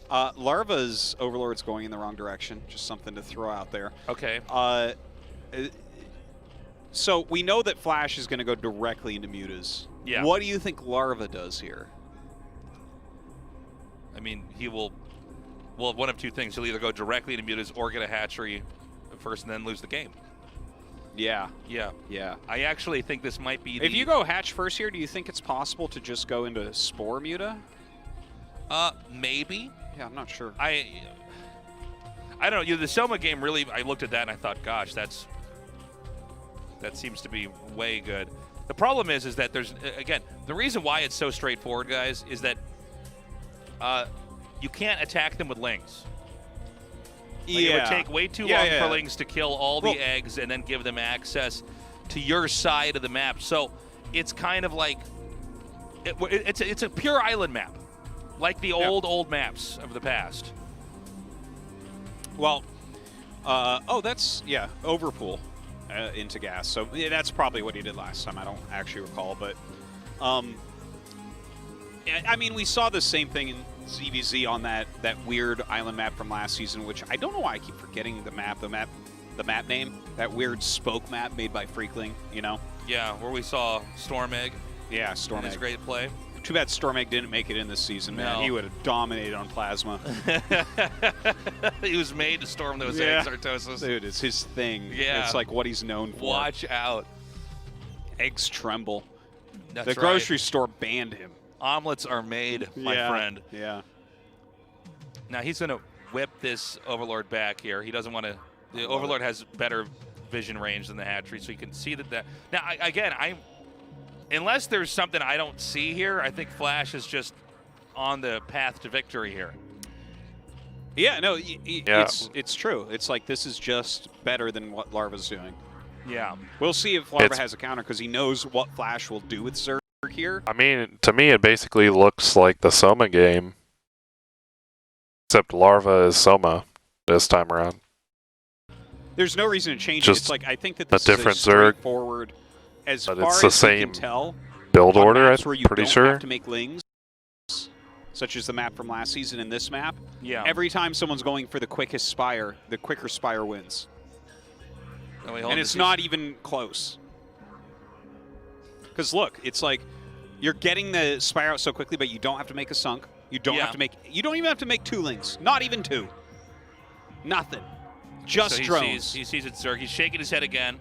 Larva's Overlord's going in the wrong direction. Just something to throw out there. Okay. So we know that FlaSh is going to go directly into mutas. Yeah. What do you think Larva does here? I mean, he will, well, one of two things. He'll either go directly into mutas or get a hatchery first and then lose the game. Yeah. Yeah. Yeah. I actually think this might be If you go hatch first here, do you think it's possible to just go into Spore Muta? Maybe. Yeah, I'm not sure. I don't know. The Soma game really, I looked at that and I thought, gosh, that seems to be way good. The problem is that there's, again, the reason why it's so straightforward, guys, is that you can't attack them with lings. Like, it would take way too long for lings to kill all the eggs and then give them access to your side of the map. So it's kind of like, it's a pure island map, like the old maps of the past. Well, that's, Overpool into gas. So yeah, that's probably what he did last time. I don't actually recall, but I mean, we saw the same thing in ZVZ on that weird island map from last season, which I don't know why I keep forgetting the map name. That weird spoke map made by Freakling, you know? Yeah, where we saw Storm Egg. Yeah, Storm Egg. His great play. Too bad Storm Egg didn't make it in this season, man. No. He would have dominated on Plasma. He was made to storm those eggs, Tastosis. Dude, it's his thing. Yeah. It's like what he's known for. Watch out. Eggs tremble. That's The grocery store banned him. Omelets are made, my friend. Yeah. Now he's going to whip this Overlord back here. He doesn't want to. The Overlord has better vision range than the hatchery, so you can see that. Now, unless there's something I don't see here, I think FlaSh is just on the path to victory here. Yeah, no, it's true. It's like this is just better than what Larva's doing. Yeah. We'll see if Larva has a counter because he knows what FlaSh will do with Zerg here. I mean, to me, it basically looks like the Soma game, except Larva is Soma this time around. There's no reason to change Just it. It's like I think that this a different is Zerg, straightforward. As but far it's the as same you can tell, build on order, maps I'm where you pretty don't sure. have to make lings, such as the map from last season and this map. Yeah. Every time someone's going for the quickest spire, the quicker spire wins. And it's not even close. Because look, it's like you're getting the spire out so quickly, but you don't have to make a sunk. You don't have to make. You don't even have to make 2 lings. Not even 2. Nothing. Just so drones. He sees it, Zerg. He's shaking his head again.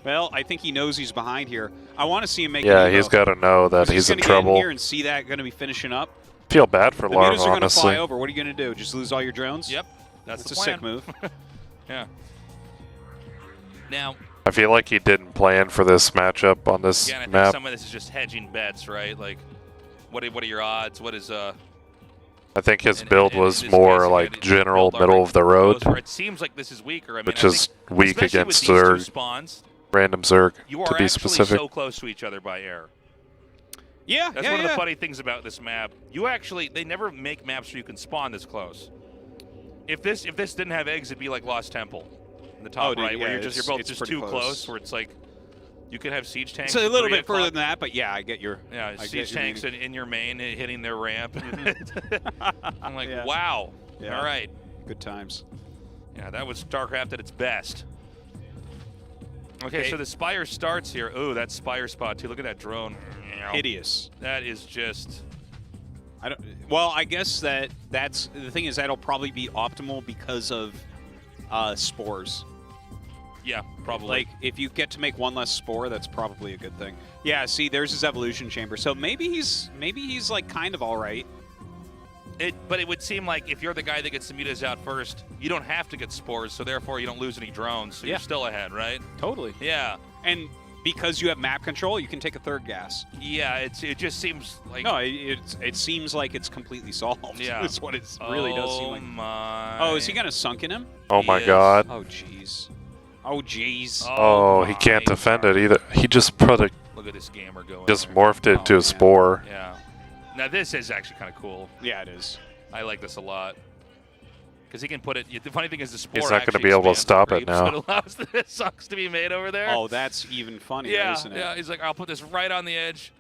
Well, I think he knows he's behind here. I want to see him make. Yeah, he's got to know that he's in trouble. Get in here and see that going to be finishing up. Feel bad for Larva, mutas are going to honestly. fly over. What are you going to do? Just lose all your drones? Yep, that's a the plan. sick move. Yeah. Now, I feel like he didn't plan for this matchup on this again, I think map. some of this is just hedging bets, right? Like, what are your odds? What is I think his build was more like general middle of the road, it seems like this is weaker. I mean, which is weak against Zerg. Spawns, random Zerg, you are to be actually specific. so close to each other by air. Yeah, that's one of the funny things about this map. They never make maps where you can spawn this close. If this didn't have eggs, it'd be like Lost Temple in the top right, where you're both just too close, where it's like you could have siege tanks. It's a little bit further than that, but yeah, I get your. Yeah, siege tanks in your main hitting their ramp. I'm like, Yeah. wow. Yeah. All right. Good times. Yeah, that was StarCraft at its best. Okay, so the Spire starts here. Oh, that Spire spot too. Look at that drone. Hideous. That is just. Well, I guess that's the thing is that'll probably be optimal because of spores. Yeah, probably. Like if you get to make 1 less spore, that's probably a good thing. Yeah, see, there's his evolution chamber. So maybe he's like kind of all right. But it would seem like if you're the guy that gets the mutas out first, you don't have to get spores, so therefore you don't lose any drones, so you're still ahead, right? Totally. Yeah. And because you have map control, you can take a 3rd gas. Yeah, it just seems like... No, it seems like it's completely solved. Yeah. That's what it really does seem like. My... Oh, is he going to sunk in him? Oh my god. Oh, jeez. Oh, jeez. Oh, he can't defend it either. He just put a... Look at this gamer going. Just morphed it into a spore. Yeah. Now this is actually kind of cool. Yeah, it is. I like this a lot. Because he can put it... The funny thing is the spore He's not going to actually be able to expands stop the it creep, now. So it allows the sucks to be made over there. Oh, that's even funnier, isn't it? Yeah, he's like, I'll put this right on the edge.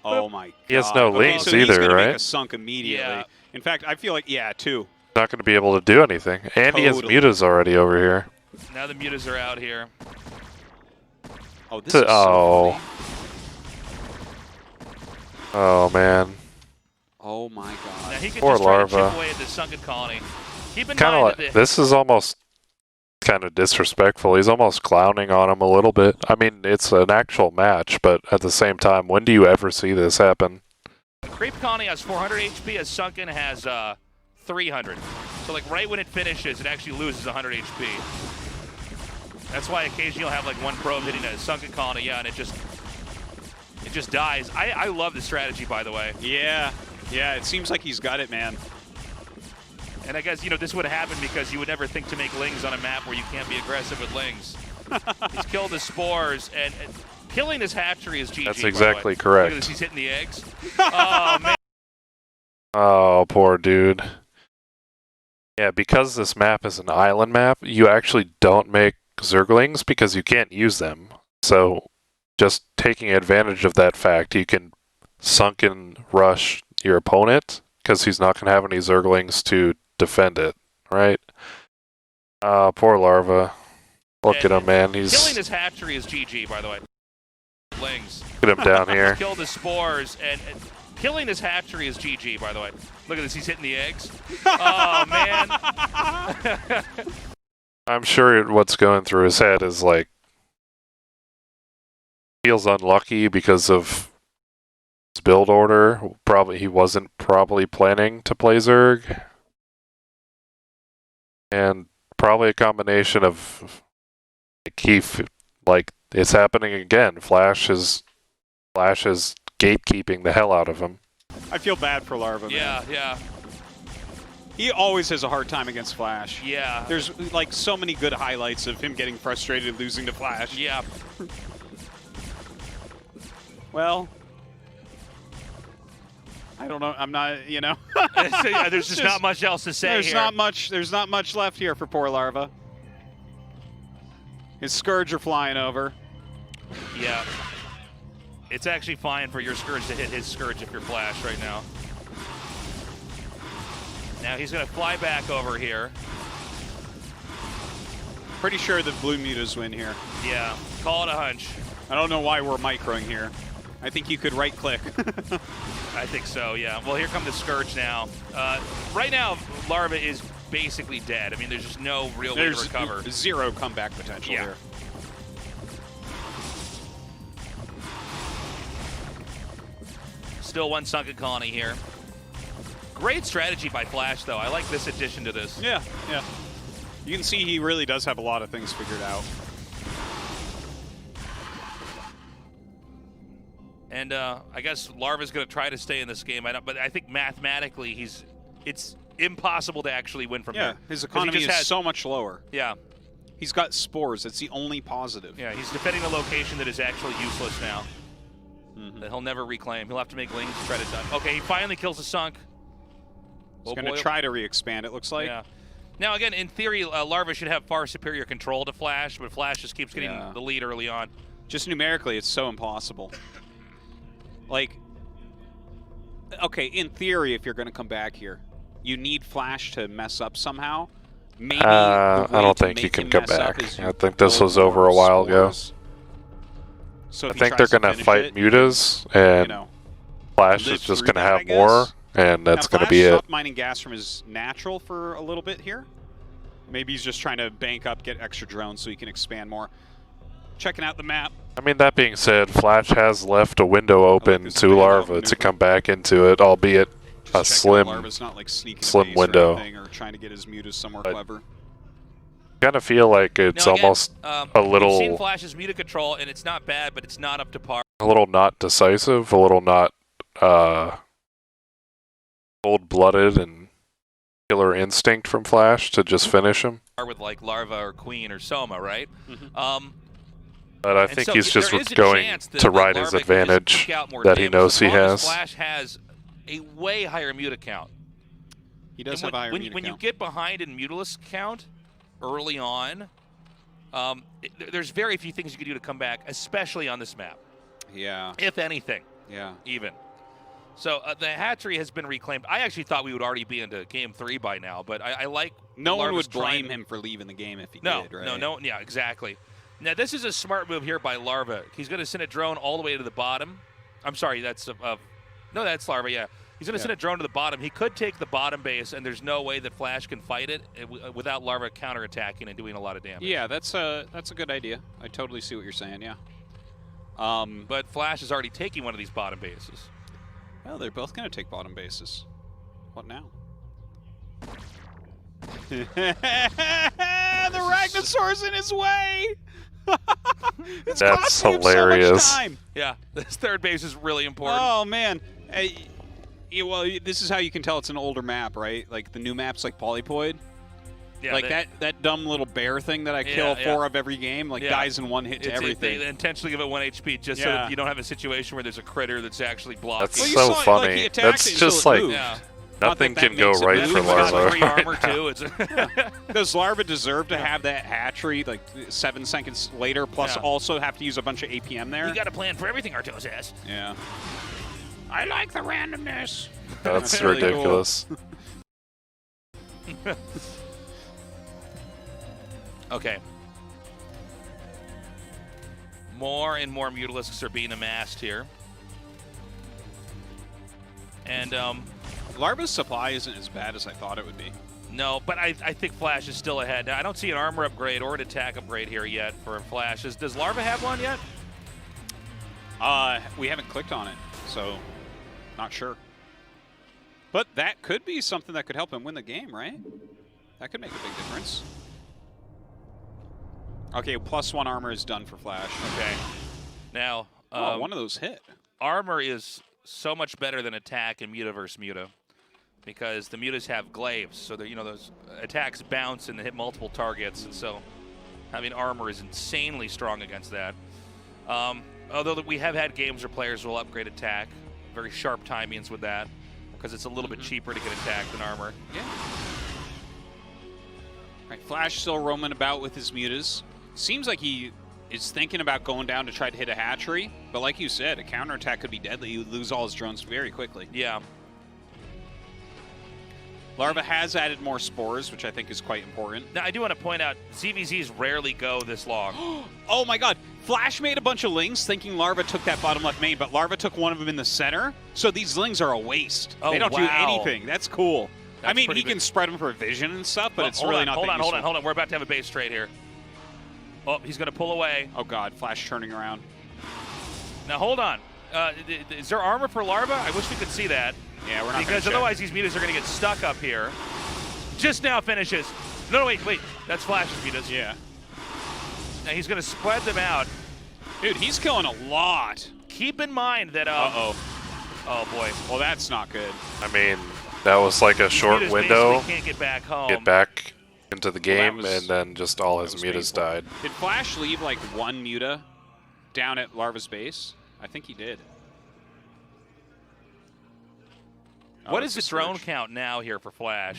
Oh my god. He has no links so he's either, gonna right? Make a sunk immediately. Yeah. In fact, I feel like, 2. Not going to be able to do anything. And he has mutas already over here. Now the mutas are out here. Oh, this is so funny. Oh, man. Oh my god. Now he can Poor just try to Larva. chip away at the sunken colony. Keep in Kind of mind like, that this is almost kind of disrespectful. He's almost clowning on him a little bit. I mean, it's an actual match, but at the same time, when do you ever see this happen? the creep colony has 400 HP, as sunken has 300. So like right when it finishes, it actually loses 100 HP. That's why occasionally you'll have like one probe hitting a sunken colony, and it just dies. I love the strategy, by the way. Yeah. Yeah, it seems like he's got it, man. And I guess, this would happen because you would never think to make lings on a map where you can't be aggressive with lings. He's killed the spores, and killing this hatchery is GG. That's exactly correct. Look at this, he's hitting the eggs. Oh, man. Oh, poor dude. Yeah, because this map is an island map, you actually don't make Zerglings because you can't use them. So, just taking advantage of that fact, you can sunken rush your opponent because he's not going to have any Zerglings to defend it, right? Poor Larva. Look at him, man. He's killing this hatchery is GG, by the way. Lings. Get him down here. Killed the spores, and killing this hatchery is GG, by the way. Look at this, he's hitting the eggs. Oh, man. I'm sure what's going through his head is like, feels unlucky because of his build order. He wasn't probably planning to play Zerg. And probably a combination of it's happening again. FlaSh is gatekeeping the hell out of him. I feel bad for Larva, man. Yeah. He always has a hard time against FlaSh. Yeah. There's like so many good highlights of him getting frustrated losing to FlaSh. Yeah. Well, I don't know. I'm not, you know. There's just not much else to say There's here. There's not much left here for poor Larva. His Scourge are flying over. Yeah. It's actually fine for your Scourge to hit his Scourge if you're FlaSh right now. Now he's going to fly back over here. Pretty sure the blue mutas win here. Yeah, call it a hunch. I don't know why we're microing here. I think you could right-click. I think so, yeah. Well, here comes the Scourge now. Right now, Larva is basically dead. I mean, there's just no real way to recover. There's zero comeback potential here. Still one sunken colony here. Great strategy by FlaSh, though. I like this addition to this. Yeah. You can see he really does have a lot of things figured out. And I guess Larva's going to try to stay in this game. But I think mathematically, it's impossible to actually win from here. Yeah, his economy is so much lower. Yeah. He's got spores. That's the only positive. Yeah, he's defending a location that is actually useless now. That he'll never reclaim. He'll have to make Lings to try to done. Okay, he finally kills a sunk. He's going to try to re-expand, it looks like. Yeah. Now, again, in theory, Larva should have far superior control to FlaSh, but FlaSh just keeps getting the lead early on. Just numerically, it's so impossible. Like, okay, in theory, if you're going to come back here, you need FlaSh to mess up somehow. Maybe I don't think he can come back. I think this was over a while ago. So I think they're going to fight mutas, and FlaSh is just going to have more, and that's going to be it. Stopped mining gas from his natural for a little bit here. Maybe he's just trying to bank up, get extra drones so he can expand more. Checking out the map. I mean, that being said, FlaSh has left a window open to Larva to come back into it, albeit a slim window. Or trying to get his mutas somewhere clever. Kind of feel like it's almost a little. We've seen FlaSh's muta control, and it's not bad, but it's not up to par. A little not decisive, a little not cold-blooded and killer instinct from FlaSh to just finish him. With like Larva or Queen or Soma, right? But I think he's just going to ride his advantage that he knows he has. FlaSh has a way higher muta count. He does have a higher muta count. When you get behind in mutalist count early on, there's very few things you can do to come back, especially on this map. Yeah. If anything. Yeah. Even. So the hatchery has been reclaimed. I actually thought we would already be into Game 3 by now, but I like... No one would blame him for leaving the game if he did, right? No, yeah, exactly. Now, this is a smart move here by Larva. He's going to send a drone all the way to the bottom. I'm sorry, that's... no, that's Larva, yeah. He's going to send a drone to the bottom. He could take the bottom base, and there's no way that FlaSh can fight it without Larva counterattacking and doing a lot of damage. Yeah, that's a good idea. I totally see what you're saying, yeah. But FlaSh is already taking one of these bottom bases. Well, they're both going to take bottom bases. What now? The Ragnasaur's in his way! That's hilarious. So much time. Yeah, this third base is really important. Oh, man. Well, this is how you can tell it's an older map, right? Like, the new map's like Polypoid. Yeah, like that dumb little bear thing that I kill 4 of every game, like dies in one hit to everything. They intentionally give it 1 HP just so that you don't have a situation where there's a critter that's actually blocking. That's so funny. Like, that's just like nothing can go right for Larva. Free armor too. Does Larva deserve to have that hatchery like 7 seconds later, plus also have to use a bunch of APM there? You got a plan for everything, Artosis. Yeah. I like the randomness. That's really cool. ridiculous. Okay. More and more Mutalisks are being amassed here. And, Larva's supply isn't as bad as I thought it would be. no, but I think FlaSh is still ahead. Now, I don't see an armor upgrade or an attack upgrade here yet for FlaSh. Does Larva have one yet? We haven't clicked on it, so not sure. But that could be something that could help him win the game, right? That could make a big difference. Okay, +1 armor is done for FlaSh. Okay. Now, one of those hit. armor is so much better than attack in Muta versus Muta because the Mutas have glaives, so those attacks bounce and hit multiple targets, and so having armor is insanely strong against that. Although we have had games where players will upgrade attack, very sharp timings with that because it's a little bit cheaper to get attack than armor. Yeah. Right, FlaSh still roaming about with his mutas. Seems like he is thinking about going down to try to hit a hatchery, but like you said, a counterattack could be deadly. He would lose all his drones very quickly. Yeah. Larva has added more spores, which I think is quite important. Now, I do want to point out, ZVZs rarely go this long. Oh my god, FlaSh made a bunch of lings thinking Larva took that bottom left main, but Larva took one of them in the center, so these lings are a waste. Oh, they don't do wow. anything. That's cool. That's I mean, pretty he can big. spread them for vision and stuff, but Well, it's really not that useful. Hold on. We're about to have a base trade here. Oh, he's going to pull away. Oh god, FlaSh turning around. Now, hold on. Is there armor for Larva? I wish we could see that. Yeah, we're not Because gonna otherwise these mutas are going to get stuck up here. Just now finishes. No, wait. That's FlaSh's mutas. Yeah. Now he's going to spread them out. Dude, he's killing a lot. Keep in mind that... Uh-oh. Oh, boy. Well, that's not good. I mean, that was like a These short mutas window. basically can't get back home. Get back into the game, was- and then just all his was mutas painful. died. Did FlaSh leave like one muta down at Larva's base? I think he did. What Oh, is it's the a drone surge. count now here for FlaSh?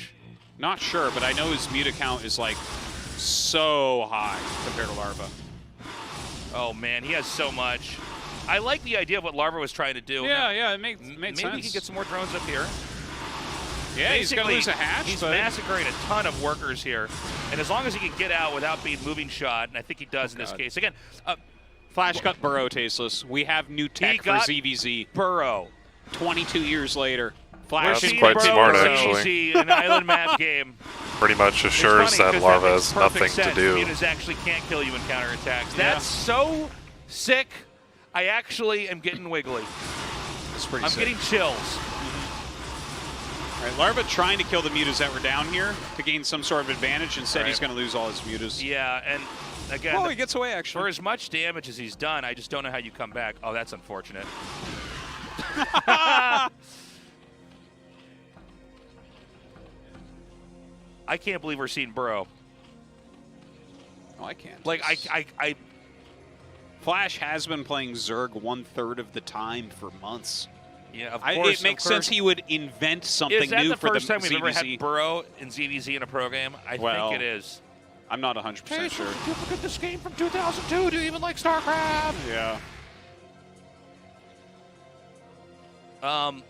Not sure, but I know his muta count is like so high compared to Larva. Oh, man, he has so much. I like the idea of what Larva was trying to do. Yeah, it made Maybe sense. he can get some more drones up here. Yeah, he's going to Basically, lose a hatch, He's but massacring a ton of workers here. And as long as he can get out without being moving shot, and I think he does in this God. case. Again, FlaSh got Burrow tasteless. We have new tech for got ZVZ. Burrow. 22 years later. That's FlaSh quite Burrow smart, is actually. easy in an island map game. Pretty much It's assures funny, that 'cause Larva makes has perfect nothing to sense. do. Mutas actually can't kill you in counterattacks. Yeah. That's so sick. I actually am getting wiggly. It's pretty I'm sick. getting chills. All right, Larva trying to kill the mutas that were down here to gain some sort of advantage. Instead, All right. he's going to lose all his mutas. Yeah, and again, Oh, he gets away, for actually. as much damage as he's done, I just don't know how you come back. Oh, that's unfortunate. I can't believe we're seeing Burrow. Oh, I can't. Like, I FlaSh has been playing Zerg 1/3 of the time for months. yeah, of course. It makes sense he would invent something Is that new the for first the time we've ever ZVZ. had Burrow and ZVZ in a pro game? I Well, think it is. I'm not 100% sure. You forget this game from 2002. Do you even like StarCraft? Yeah. Oh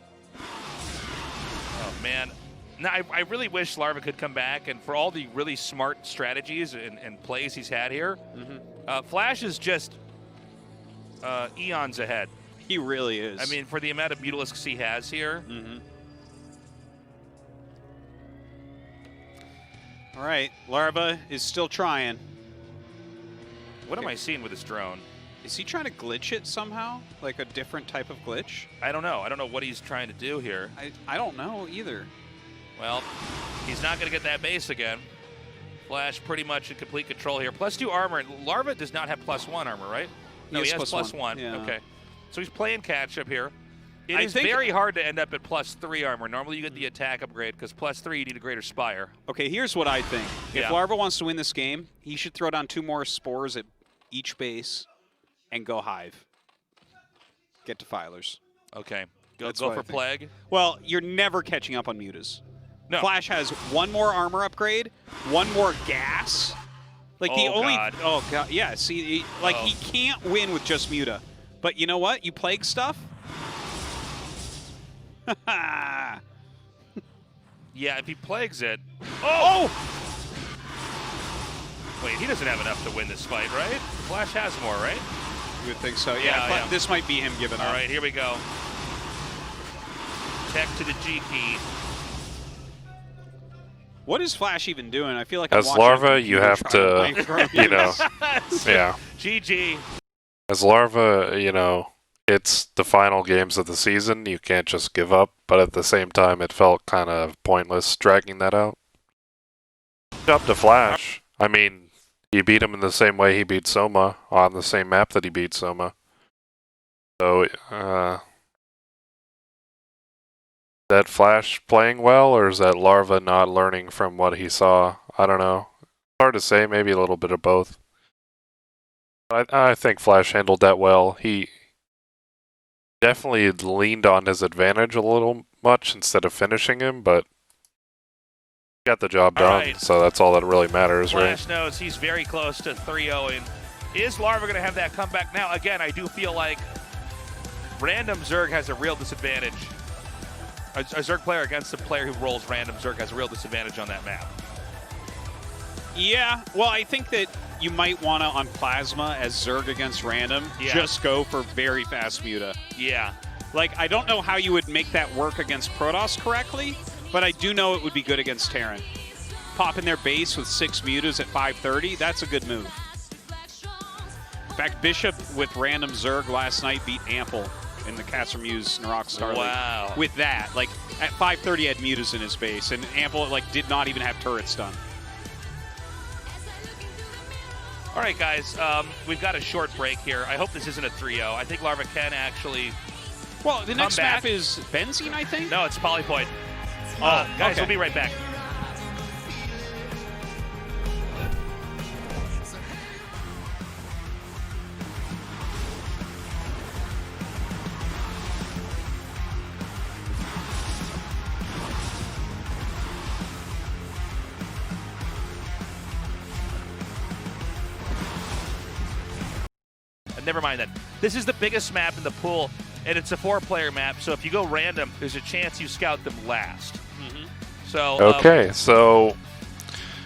man, no, I really wish Larva could come back, and for all the really smart strategies and plays he's had here, FlaSh is just eons ahead. He really is. I mean, for the amount of Mutalisks he has here. All right, Larva is still trying. What am I seeing with this drone? Is he trying to glitch it somehow? Like a different type of glitch? I don't know. I don't know what he's trying to do here. I don't know either. Well, he's not going to get that base again. FlaSh pretty much in complete control here. +2 armor. Larva does not have +1 armor, right? No, he has +1. Yeah. Okay. So he's playing catch up here. It I is think- very hard to end up at +3 armor. Normally you get the attack upgrade because +3 you need a greater spire. Okay, here's what I think. If Yeah. Larva wants to win this game, he should throw down 2 more spores at each base and go hive. Get defilers. Okay. That's Go what for I think. plague. Well, you're never catching up on mutas. No. FlaSh has 1 more armor upgrade, 1 more gas. Like the Oh, only God. Oh god, yeah, see he can't win with just muta. But you know what? You plague stuff. Yeah, if he plagues it. Oh! Wait, he doesn't have enough to win this fight, right? FlaSh has more, right? You would think so. Yeah, this might be him giving up. All right, here we go. Tech to the G key. What is FlaSh even doing? I feel like as Larva, you have to, you know, yeah. GG. As Larva, you know, it's the final games of the season. You can't just give up, but at the same time, it felt kind of pointless dragging that out. Up to FlaSh. I mean, he beat him in the same way he beat Soma, on the same map that he beat Soma. So, that FlaSh playing well, or is that Larva not learning from what he saw? I don't know. Hard to say, maybe a little bit of both. I think FlaSh handled that well. He definitely leaned on his advantage a little much instead of finishing him, but got the job done, right. So that's all that really matters, right? FlaSh knows he's very close to 3-0. Is Larva going to have that comeback now? Again, I do feel like random Zerg has a real disadvantage. A Zerg player against a player who rolls random Zerg has a real disadvantage on that map. Yeah, well, I think that you might want to, on Plasma, as Zerg against random, just go for very fast Muta. Yeah. Like, I don't know how you would make that work against Protoss correctly, but I do know it would be good against Terran. Popping their base with 6 Mutas at 530, that's a good move. In fact, Bishop with random Zerg last night beat Ample in the Cats from Muse Narok Star League. With that, like, at 530 had Mutas in his base, and Ample, like, did not even have turrets done. All right, guys, we've got a short break here. I hope this isn't a 3-0. I think Larva can actually Well, the next map is Benzene, I think? No, it's Polypoid. Guys, we'll be right back. Never mind that. This is the biggest map in the pool, and it's a 4-player map, so if you go random, there's a chance you scout them last. So okay, so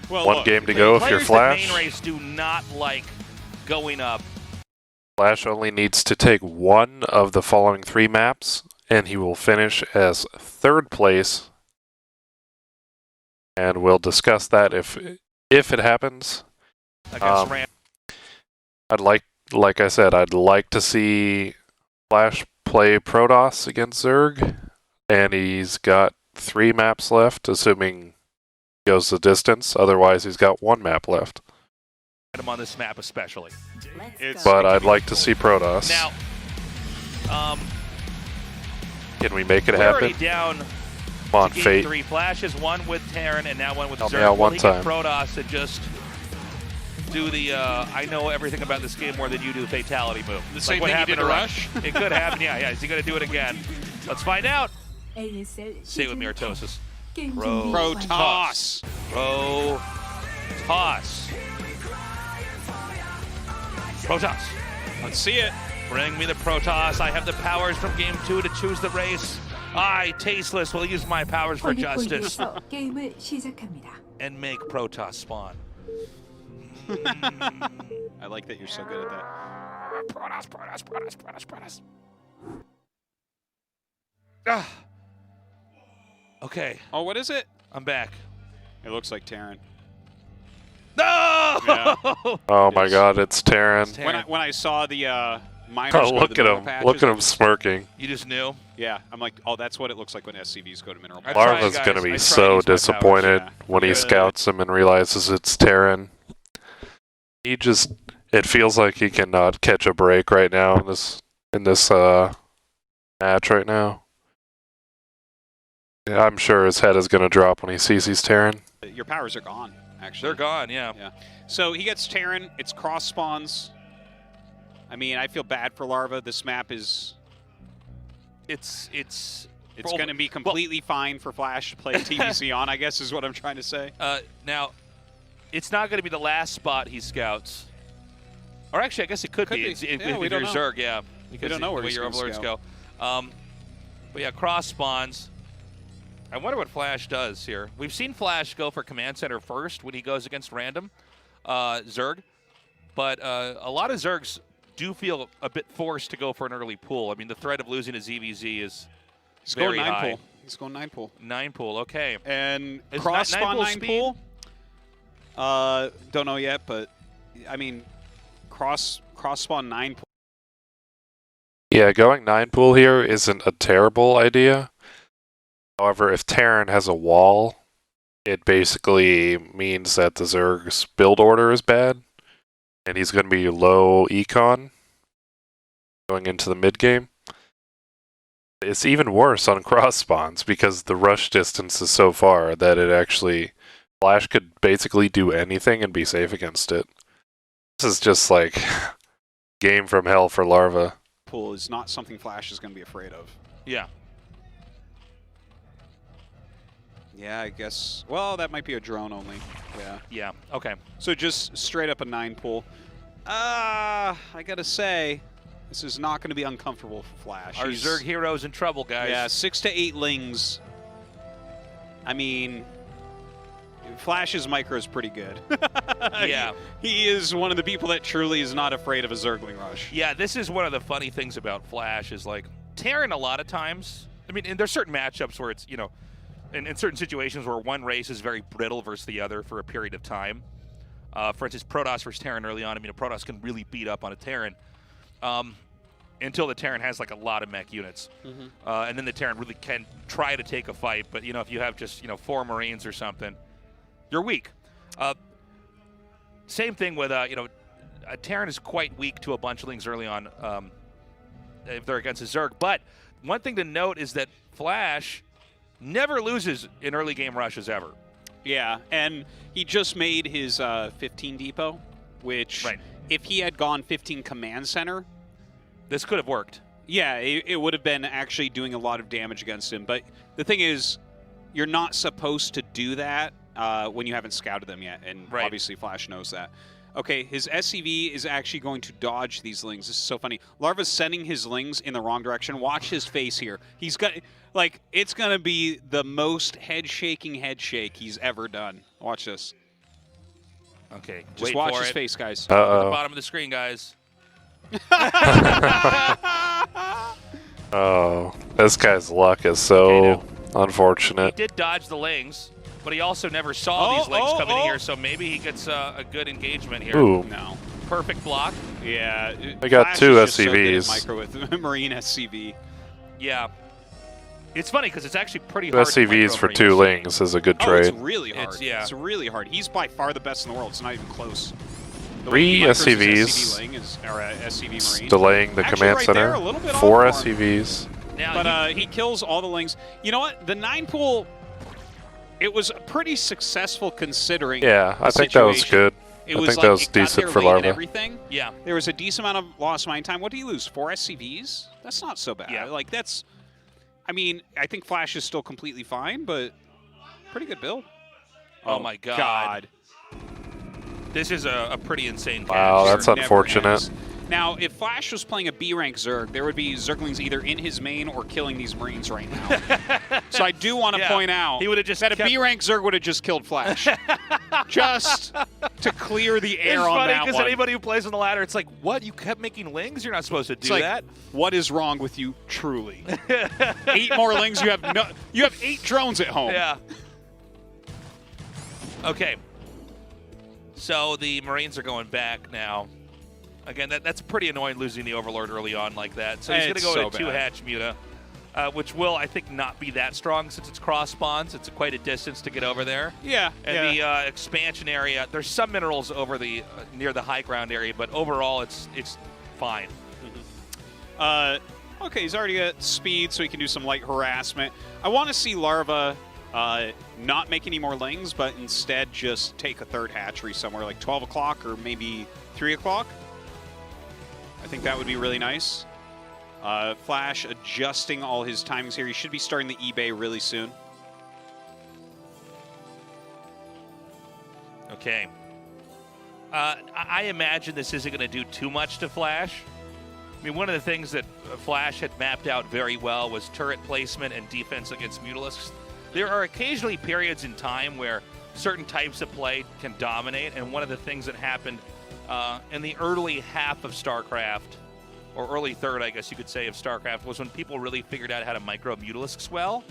one game to go if you're FlaSh. The main race do not like going up. FlaSh only needs to take one of the following 3 maps, and he will finish as 3rd place. And we'll discuss that if it happens. Against random. Like I said, I'd like to see FlaSh play Protoss against Zerg, and he's got 3 maps left, assuming he goes the distance. Otherwise, he's got 1 map left. Him on this map especially. But I'd like to see Protoss. Now, can we make it we're happen? already down. Come on, Game Fate. 3. FlaSh is 1 with Terran and now 1 with Zerg. Yeah, one time. Protoss and just do the I know everything about this game more than you do fatality move. The same thing you did to Rush? It could happen, yeah. Is he going to do it again? Let's find out. ASL Say it with me, Tastosis. Protoss. Protoss. Let's see it. Bring me the Protoss. I have the powers from game 2 to choose the race. I, Tasteless, will use my powers for justice 게임을 시작합니다. and make Protoss spawn. I like that you're so good at that. Protoss. Ah. Okay. Oh, what is it? I'm back. It looks like Terran. No! Yeah. Oh my God, it's Terran. When I saw the miners Oh, look at him! patches, Look at him smirking. You just knew? Yeah, I'm like, oh, that's what it looks like when SCVs go to mineral patches. Larva's gonna be so disappointed when he scouts him and realizes it's Terran. It feels like he cannot catch a break right now in this match right now. Yeah, I'm sure his head is gonna drop when he sees he's Terran. Your powers are gone, actually. They're gone, yeah. So he gets Terran, it's cross spawns. I mean, I feel bad for Larva. This map is... It's going to be completely fine for FlaSh to play TBC on, I guess is what I'm trying to say. Now, it's not going to be the last spot he scouts. Or actually, I guess it could be. If we don't know. Zerg, yeah. We don't know where your he's overlords go. But yeah, cross spawns. I wonder what FlaSh does here. We've seen FlaSh go for command center first when he goes against random Zerg, but a lot of Zergs do feel a bit forced to go for an early pull. I mean, the threat of losing a ZVZ is very high. Pull. He's going 9 pull. 9 pull, okay. And Is cross spawn 9 speed? pull? Don't know yet, but I mean, cross spawn 9 pull. Yeah, going 9 pool here isn't a terrible idea. However, if Terran has a wall, it basically means that the Zerg's build order is bad, and he's going to be low econ going into the mid game. It's even worse on cross spawns because the rush distance is so far that it actually FlaSh could basically do anything and be safe against it. This is just like game from hell for Larva. Pull is not something FlaSh is going to be afraid of. Yeah. Yeah, I guess. Well, that might be a drone only. Yeah. Yeah, okay. So just straight up a 9 pull. I gotta say, this is not going to be uncomfortable for FlaSh. Our Zerg hero's in trouble, guys. Yeah, 6 to 8 lings. I mean, FlaSh's micro is pretty good. Yeah. He is one of the people that truly is not afraid of a Zergling rush. Yeah, this is one of the funny things about FlaSh is like Terran a lot of times. I mean, and there's certain matchups where it's, you know, in certain situations where one race is very brittle versus the other for a period of time. For instance, Protoss versus Terran early on. I mean, a Protoss can really beat up on a Terran until the Terran has like a lot of mech units. And then the Terran really can try to take a fight. But, you know, if you have just, you know, 4 Marines or something, you're weak. Same thing with, you know, a Terran is quite weak to a bunch of lings early on if they're against a Zerg. But one thing to note is that FlaSh never loses in early game rushes ever. Yeah, and he just made his 15 depot, which if he had gone 15 command center, this could have worked. Yeah, it would have been actually doing a lot of damage against him. But the thing is, you're not supposed to do that when you haven't scouted them yet, and obviously FlaSh knows that. Okay, his SCV is actually going to dodge these lings. This is so funny. Larva's sending his lings in the wrong direction. Watch his face here. He's got, like, it's going to be the most head-shaking head shake he's ever done. Watch this. Okay, just watch his face, guys. At the bottom of the screen, guys. Oh, this guy's luck is so unfortunate. He did dodge the lings, but he also never saw these lings coming in here, so maybe he gets a good engagement here. Ooh. No. Perfect block. Yeah. I got FlaSh 2 is just so good SCVs. at micro with Marine SCV. Yeah. It's funny because it's actually pretty 2 hard. SCVs for 2 lings is a good trade. It's really hard. It's really hard. He's by far the best in the world. It's not even close. 3 SCVs, SCV Marine. delaying the command center. 4 SCVs. Now but he kills all the lings. You know what? The 9 pool, it was pretty successful considering. Yeah, I think that was good. I think that was decent for Larva. Everything. Yeah. There was a decent amount of lost mine time. What do you lose? 4 SCVs? That's not so bad. Yeah. Like, that's... I mean, I think FlaSh is still completely fine, but pretty good build. Oh my God. This is a pretty insane catch. Wow, that's unfortunate. Now, if FlaSh was playing a B-rank Zerg, there would be Zerglings either in his main or killing these Marines right now. So I do want to point out he would have just that a B-rank Zerg would have just killed FlaSh. Just to clear the air on that one. It's funny because anybody who plays on the ladder, it's like, what? You kept making lings? You're not supposed to do that. What is wrong with you, truly? 8 more lings, you have 8 drones at home. Yeah. Okay. So the Marines are going back now. Again, that's pretty annoying losing the Overlord early on like that. So he's going to go to 2-hatch Muta, which will, I think, not be that strong since it's cross spawns. It's quite a distance to get over there. Yeah. And the expansion area, there's some minerals over the near the high ground area, but overall it's fine. Okay, he's already got speed, so he can do some light harassment. I want to see Larva not make any more lings, but instead just take a 3rd hatchery somewhere, like 12 o'clock or maybe 3 o'clock. I think that would be really nice. FlaSh adjusting all his timings here. He should be starting the eBay really soon. Okay. I imagine this isn't going to do too much to FlaSh. mean, one of the things that FlaSh had mapped out very well was turret placement and defense against Mutalisks. There are occasionally periods in time where certain types of play can dominate, and one of the things that happened in the early half of StarCraft, or early third, I guess you could say, of StarCraft, was when people really figured out how to micro Mutalisks well,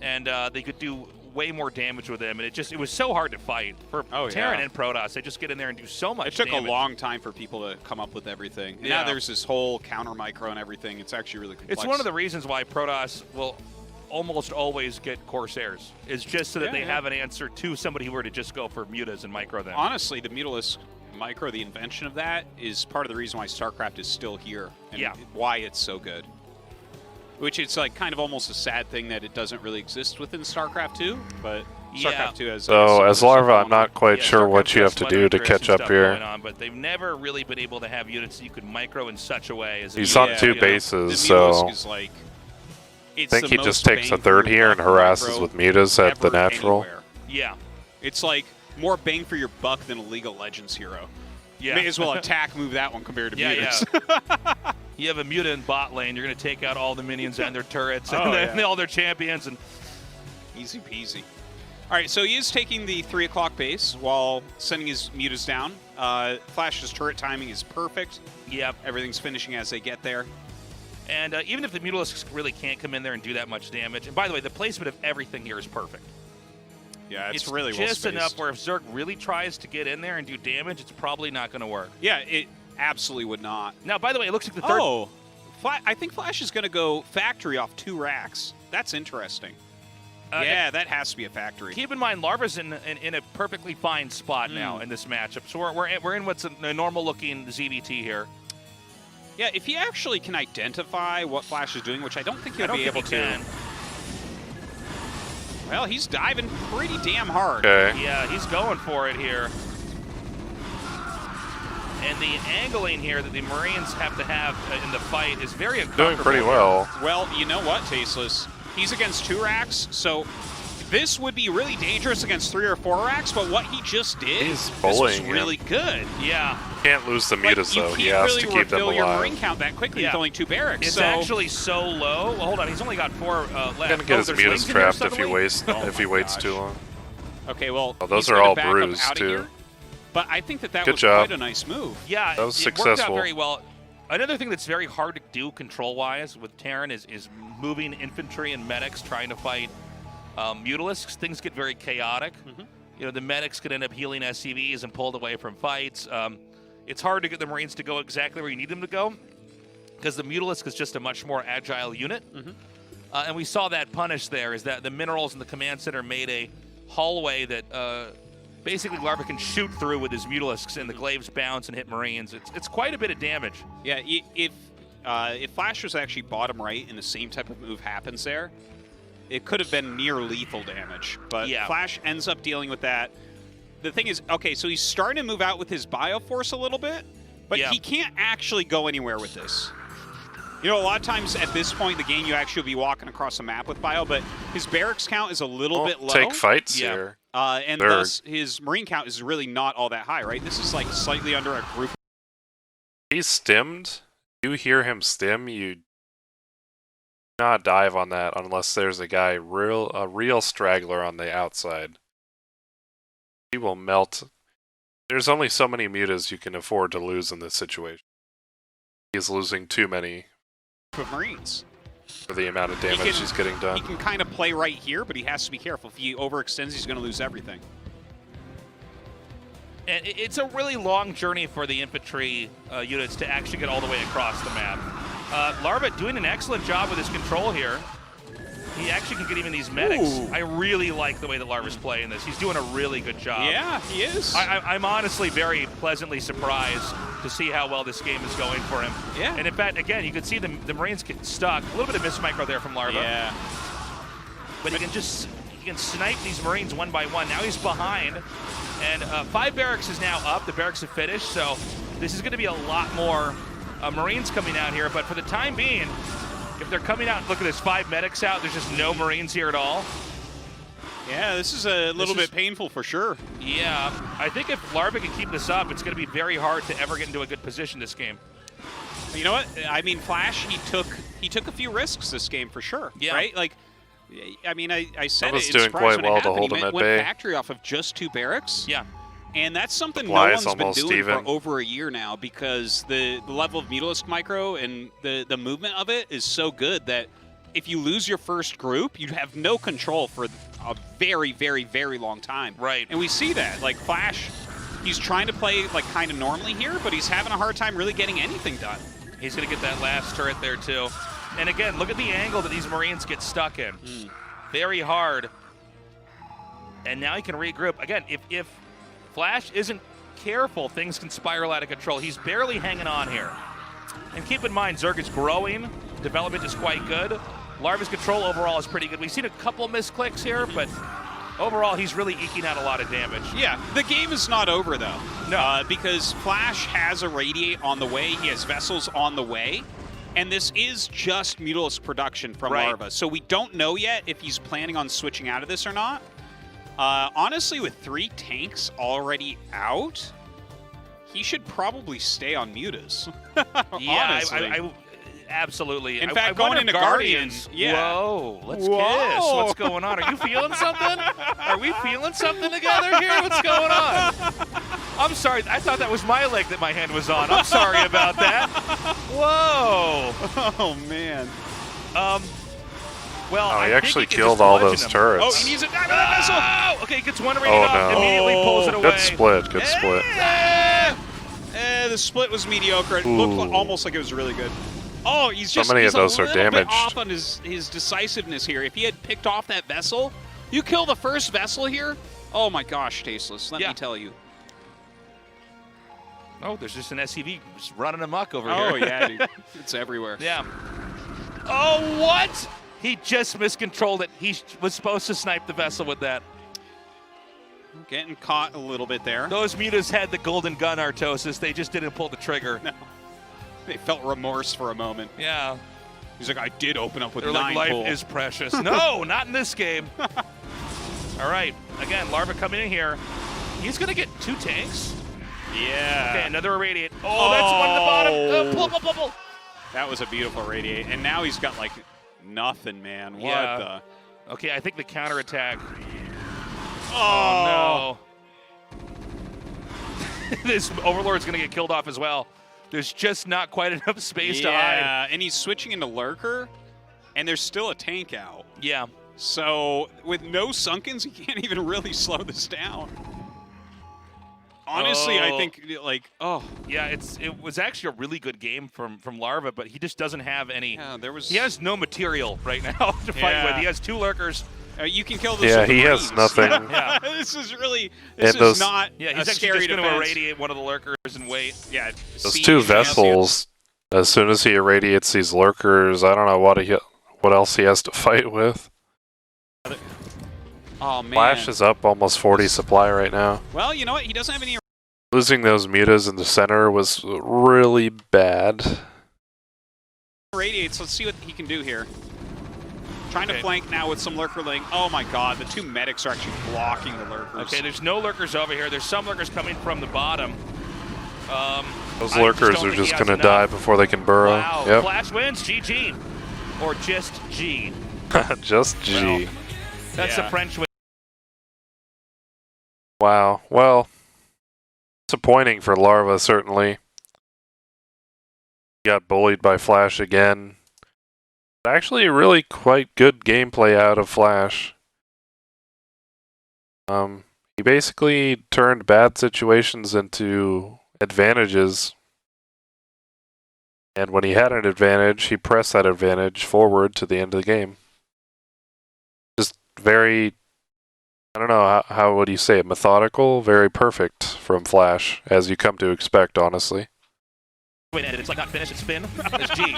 and they could do way more damage with them, and it was so hard to fight for Terran and Protoss. They just get in there and do so much damage. It took a long time for people to come up with everything. Yeah. Now there's this whole counter micro and everything. It's actually really complex. It's one of the reasons why Protoss will almost always get Corsairs. It's just so that they have an answer to somebody who were to just go for mutas and micro them. Honestly, the Mutalisk micro, the invention of that, is part of the reason why StarCraft is still here and why it's so good. Which it's like kind of almost a sad thing that it doesn't really exist within StarCraft 2, but StarCraft 2 has... So, as Larva, I'm not quite sure what you have to do to catch up here. But they've never really been able to have units that you could micro in such a way as... He's on 2 bases, so... Is like, I think he just takes a third here and harasses with mutas at the natural. Anywhere. Yeah. It's like more bang for your buck than a League of Legends hero. Yeah. May as well attack move that one compared to mutas. You have a muta in bot lane, you're going to take out all the minions and their turrets and all their champions. And easy peasy. All right, so he is taking the 3 o'clock base while sending his mutas down. FlaSh's turret timing is perfect. Yep. Everything's finishing as they get there. And even if the Mutalisks really can't come in there and do that much damage, and by the way, the placement of everything here is perfect. Yeah, it's really well just spaced. enough where if Zerg really tries to get in there and do damage, it's probably not going to work. Yeah, it absolutely would not. Now, by the way, it looks like the third... Oh, I think FlaSh is going to go factory off 2 racks. That's interesting. Yeah, that has to be a factory. Keep in mind, Larva's in a perfectly fine spot now in this matchup. So we're in what's a normal-looking ZVT here. Yeah, if he actually can identify what FlaSh is doing, which I don't think he'll be able to. Well, he's diving pretty damn hard. Okay. Yeah, he's going for it here. And the angling here that the Marines have to have in the fight is very uncomfortable. Doing pretty well. Well, you know what, Tasteless? He's against 2 racks, so this would be really dangerous against 3 or 4 racks, but what he just did, this was really good. Yeah. Can't lose the mutas, though. He has to keep them alive. You can't really refill your Marine count that quickly with only 2 barracks. It's actually so low. Well, hold on. He's only got 4 left. He's gonna get his mutas trapped if he waits too long. Okay, well, those are all bruised, too. Here, but I think that was quite a nice move. Yeah, that was successful. Worked out very well. Another thing that's very hard to do control-wise with Terran is moving infantry and medics trying to fight Mutalisks. Things get very chaotic. You know, the medics could end up healing SCVs and pulled away from fights. It's hard to get the Marines to go exactly where you need them to go because the Mutalisk is just a much more agile unit. And we saw that punish there, is that the minerals in the command center made a hallway that basically Larva can shoot through with his Mutalisks, and the glaives bounce and hit Marines. It's quite a bit of damage. Yeah, if FlaSh was actually bottom right and the same type of move happens there, it could have been near lethal damage. But FlaSh ends up dealing with that. The thing is, okay, so he's starting to move out with his Bioforce a little bit, but he can't actually go anywhere with this. You know, a lot of times at this point in the game, you actually will be walking across the map with Bio, but his barracks count is a little bit low. Take fights here. And thus, his Marine count is really not all that high, right? This is like slightly under a group. He's stimmed. You hear him stim, you do not dive on that unless there's a guy, a real straggler on the outside. He will melt. There's only so many mutas you can afford to lose in this situation. He's losing too many Marines for the amount of damage he's getting done. He can kind of play right here, but he has to be careful. If he overextends, he's going to lose everything. And it's a really long journey for the infantry units to actually get all the way across the map. Larva doing an excellent job with his control here. He actually can get even these medics. I really like the way that Larva's playing this. He's doing a really good job. Yeah, he is. I'm honestly very pleasantly surprised to see how well this game is going for him. Yeah. And in fact, again, you can see the Marines get stuck. A little bit of miss micro there from Larva. Yeah. But he can snipe these Marines one by one. Now he's behind. And 5 barracks is now up. The barracks have finished. So this is going to be a lot more Marines coming out here. But for the time being, if they're coming out and look at this 5 medics out, there's just no Marines here at all. Yeah, this is a little bit painful for sure. Yeah, I think if Larva can keep this up, it's going to be very hard to ever get into a good position this game. You know what? I mean, FlaSh, he took a few risks this game for sure. Yeah. Right? Like, I mean, I said That was it. doing Surprise quite when it well to happened. hold He him at went bay. factory off of just 2 barracks. Yeah. And that's something no Supply's one's been almost doing even. for over a year now, because the level of Mutalisk Micro and the movement of it is so good that if you lose your first group, you have no control for a very, very, very long time. Right. And we see that. Like, FlaSh, he's trying to play like kind of normally here, but he's having a hard time really getting anything done. He's going to get that last turret there, too. And again, look at the angle that these Marines get stuck in. Very hard. And now he can regroup. Again, if FlaSh isn't careful, things can spiral out of control. He's barely hanging on here. And keep in mind, Zerg is growing. Development is quite good. Larva's control overall is pretty good. We've seen a couple misclicks here, but overall, he's really eking out a lot of damage. Yeah, the game is not over, though. No. Because FlaSh has a Radiate on the way. He has Vessels on the way. And this is just Mutalisk production from Larva. So we don't know yet if he's planning on switching out of this or not. Honestly, with 3 tanks already out, he should probably stay on Mutas. Yeah, honestly. Absolutely. In fact, going into Guardians, yeah. Whoa, let's kiss. What's going on? Are you feeling something? Are we feeling something together here? What's going on? I'm sorry. I thought that was my leg that my hand was on. I'm sorry about that. Whoa. Oh, man. Well, Oh, he I actually think he can killed just all bludgeon those him. turrets. Oh, he needs it. Oh, Okay, gets one rated Oh, off. no. Immediately pulls it away. Good split, good split. the split was mediocre. It Ooh. looked almost like it was really good. Oh, he's just many he's of those a are little bit damaged. off on his decisiveness here. If he had picked off that vessel, you kill the first vessel here. Oh my gosh, Tasteless. Let me tell you. Oh, there's just an SCV just running amok over here. Oh yeah, dude. It's everywhere. Yeah. Oh, what? He just miscontrolled it. He was supposed to snipe the vessel with that. Getting caught a little bit there. Those mutas had the golden gun, Artosis. They just didn't pull the trigger. No. They felt remorse for a moment. Yeah. He's like, I did open up with They're 9 like, pool. life is precious. No, not in this game. All right. Again, Larva coming in here. He's going to get 2 tanks. Yeah. Okay, another irradiate. Oh, that's one at the bottom. Pull. That was a beautiful radiate. And now he's got like nothing, man. What Yeah. the? Okay, I think the counterattack. Oh, no. This Overlord's going to get killed off as well. There's just not quite enough space to hide. Yeah, and he's switching into Lurker, and there's still a tank out. Yeah. So with no Sunkens, he can't even really slow this down. Honestly, I think like yeah, it was actually a really good game from Larva, but he just doesn't have any. Yeah, he has no material right now to fight with. He has 2 Lurkers. You can kill those. Yeah, with the he has Marines. nothing. Yeah. This is really And those- not. Yeah, he's a actually scary just going to defense. irradiate one of the Lurkers and wait. Yeah, Those 2 vessels, as soon as he irradiates these lurkers, I don't know what else he has to fight with. Oh man. FlaSh is up almost 40 supply right now. Well, you know what? He doesn't have any. Losing those mutas in the center was really bad. Radiates. Let's see what he can do here. Trying to flank now with some Lurkerling. Oh my god, the 2 medics are actually blocking the Lurkers. Okay, there's no Lurkers over here. There's some Lurkers coming from the bottom. Those lurkers are just going to die before they can burrow. Wow, Yep. FlaSh wins, GG. Or just G. Just G. That's the French way. Wow. Well, disappointing for Larva, certainly. Got bullied by FlaSh again. Actually, really quite good gameplay out of FlaSh. He basically turned bad situations into advantages. And when he had an advantage, he pressed that advantage forward to the end of the game. Just very, I don't know, how would you say it, methodical, very perfect from FlaSh, as you come to expect, honestly. Wait, it's like not finished, it's spin. It's G.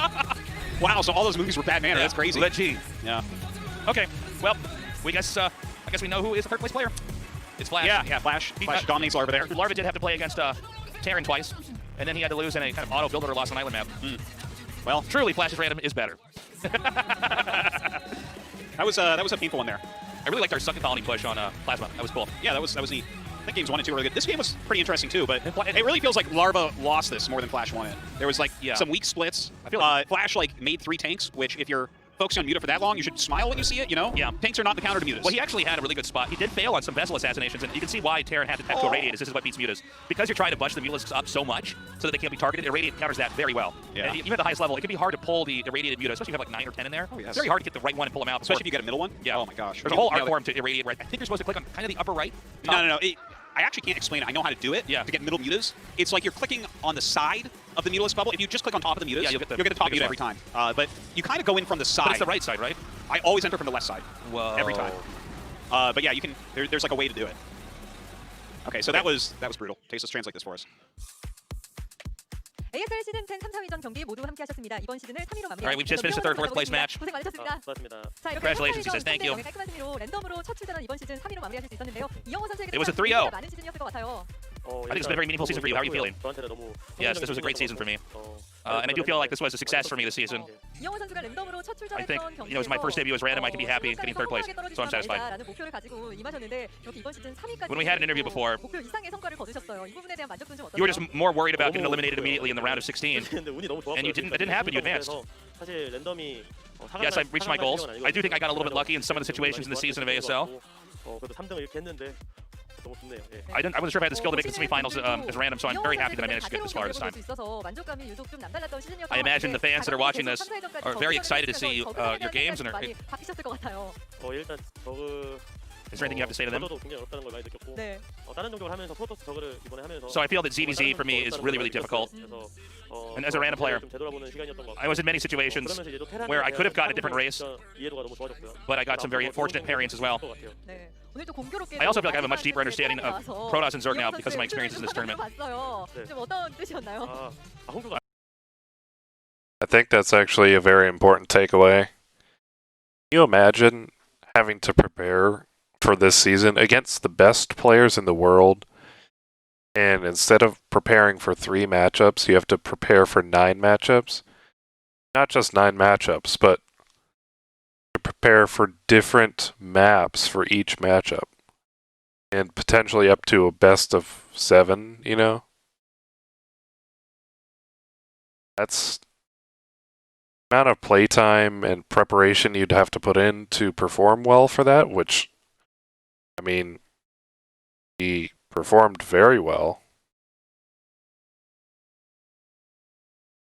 Wow, so all those movies were bad manner. That's crazy. Let G. Yeah. Okay, well, I guess we know who is the third place player. It's FlaSh. Yeah, FlaSh. FlaSh dominates Larva there. Larva did have to play against Terran twice, and then he had to lose in a kind of auto build or loss on island map. Well, truly, FlaSh's random is better. that was a painful one there. I really liked our second colony push on Plasma. That was cool. Yeah, that was neat. I think games 1 and 2 were really good. This game was pretty interesting too, but it really feels like Larva lost this more than FlaSh won it. There was like some weak splits. I feel like FlaSh like made 3 tanks, which if you're focusing on Muta for that long, you should smile when you see it, you know? Yeah. Tanks are not the counter to Mutas. Well, he actually had a really good spot. He did fail on some Vessel assassinations, and you can see why Terran had to tech to Irradiate. This is what beats Mutas. Because you're trying to bunch the Mutalisks up so much so that they can't be targeted, Irradiate counters that very well. Yeah. And even at the highest level, it can be hard to pull the Irradiated Muta, especially if you have like 9 or 10 in there. Oh, yes. It's very hard to get the right one and pull them out. Especially if you get a middle one? Yeah. Oh my gosh. There's a whole art form to Irradiate, right? I think you're supposed to click on kind of the upper right. No. I actually can't explain it. I know how to do it to get middle mutas. It's like you're clicking on the side of the mutalisk bubble. If you just click on top of the mutas, you'll get the top muta every time. But you kind of go in from the side. But it's the right side, right? I always enter from the left side. Whoa. Every time. But yeah, you can. There's like a way to do it. Okay, so that was brutal. Tastosis, translate this for us. ASL 시즌 10 3, 4위전 경기 모두 함께 하셨습니다. 이번 시즌을 3위로 마무리하셨습니다. All right, we've just finished the third, fourth place match. 고생 많으셨습니다. 자, 이렇게 Congratulations, he says. Thank you. 깔끔한 승리로 랜덤으로 첫 출전한 이번 시즌 3위로 마무리하실 수 있었는데요. 이영호 선수에게 It was a 3-0. 많은 시즌이었을 것 같아요. I think it's been a very meaningful season for you. How are you feeling? Yes, this was a great season for me. And I do feel like this was a success for me this season. 이영호 선수가 랜덤으로 첫 I think, 출전했던 it was my first debut as random. I can be happy getting third place, so I'm satisfied. 목표를 가지고 임하셨는데 이렇게 이번 시즌 3위까지 When we had an interview before, 목표 이상의 성과를 거두셨어요. 이 부분에 대한 만족도는 좀 어떠세요? you were just more worried about getting eliminated immediately in the round of 16. And it didn't happen. You advanced. Yes, I reached my goals. I do think I got a little bit lucky in some of the situations in the season of ASL. I wasn't sure if I had the skill to make the semifinals as random, so I'm very happy that I managed to get this far this time. I imagine the fans that are watching this are very excited to see your games. And is there anything you have to say to them? So I feel that ZVZ for me is really, really difficult. And as a random player, I was in many situations where I could have got a different race, but I got some very fortunate pairings as well. I also feel like I have a much deeper understanding of Protoss and Zerg now because of my experiences in this tournament. I think that's actually a very important takeaway. Can you imagine having to prepare for this season against the best players in the world, and instead of preparing for 3 matchups, you have to prepare for 9 matchups? Not just 9 matchups, but to prepare for different maps for each matchup. And potentially up to a best of 7, you know? That's the amount of playtime and preparation you'd have to put in to perform well for that, which, I mean, he performed very well.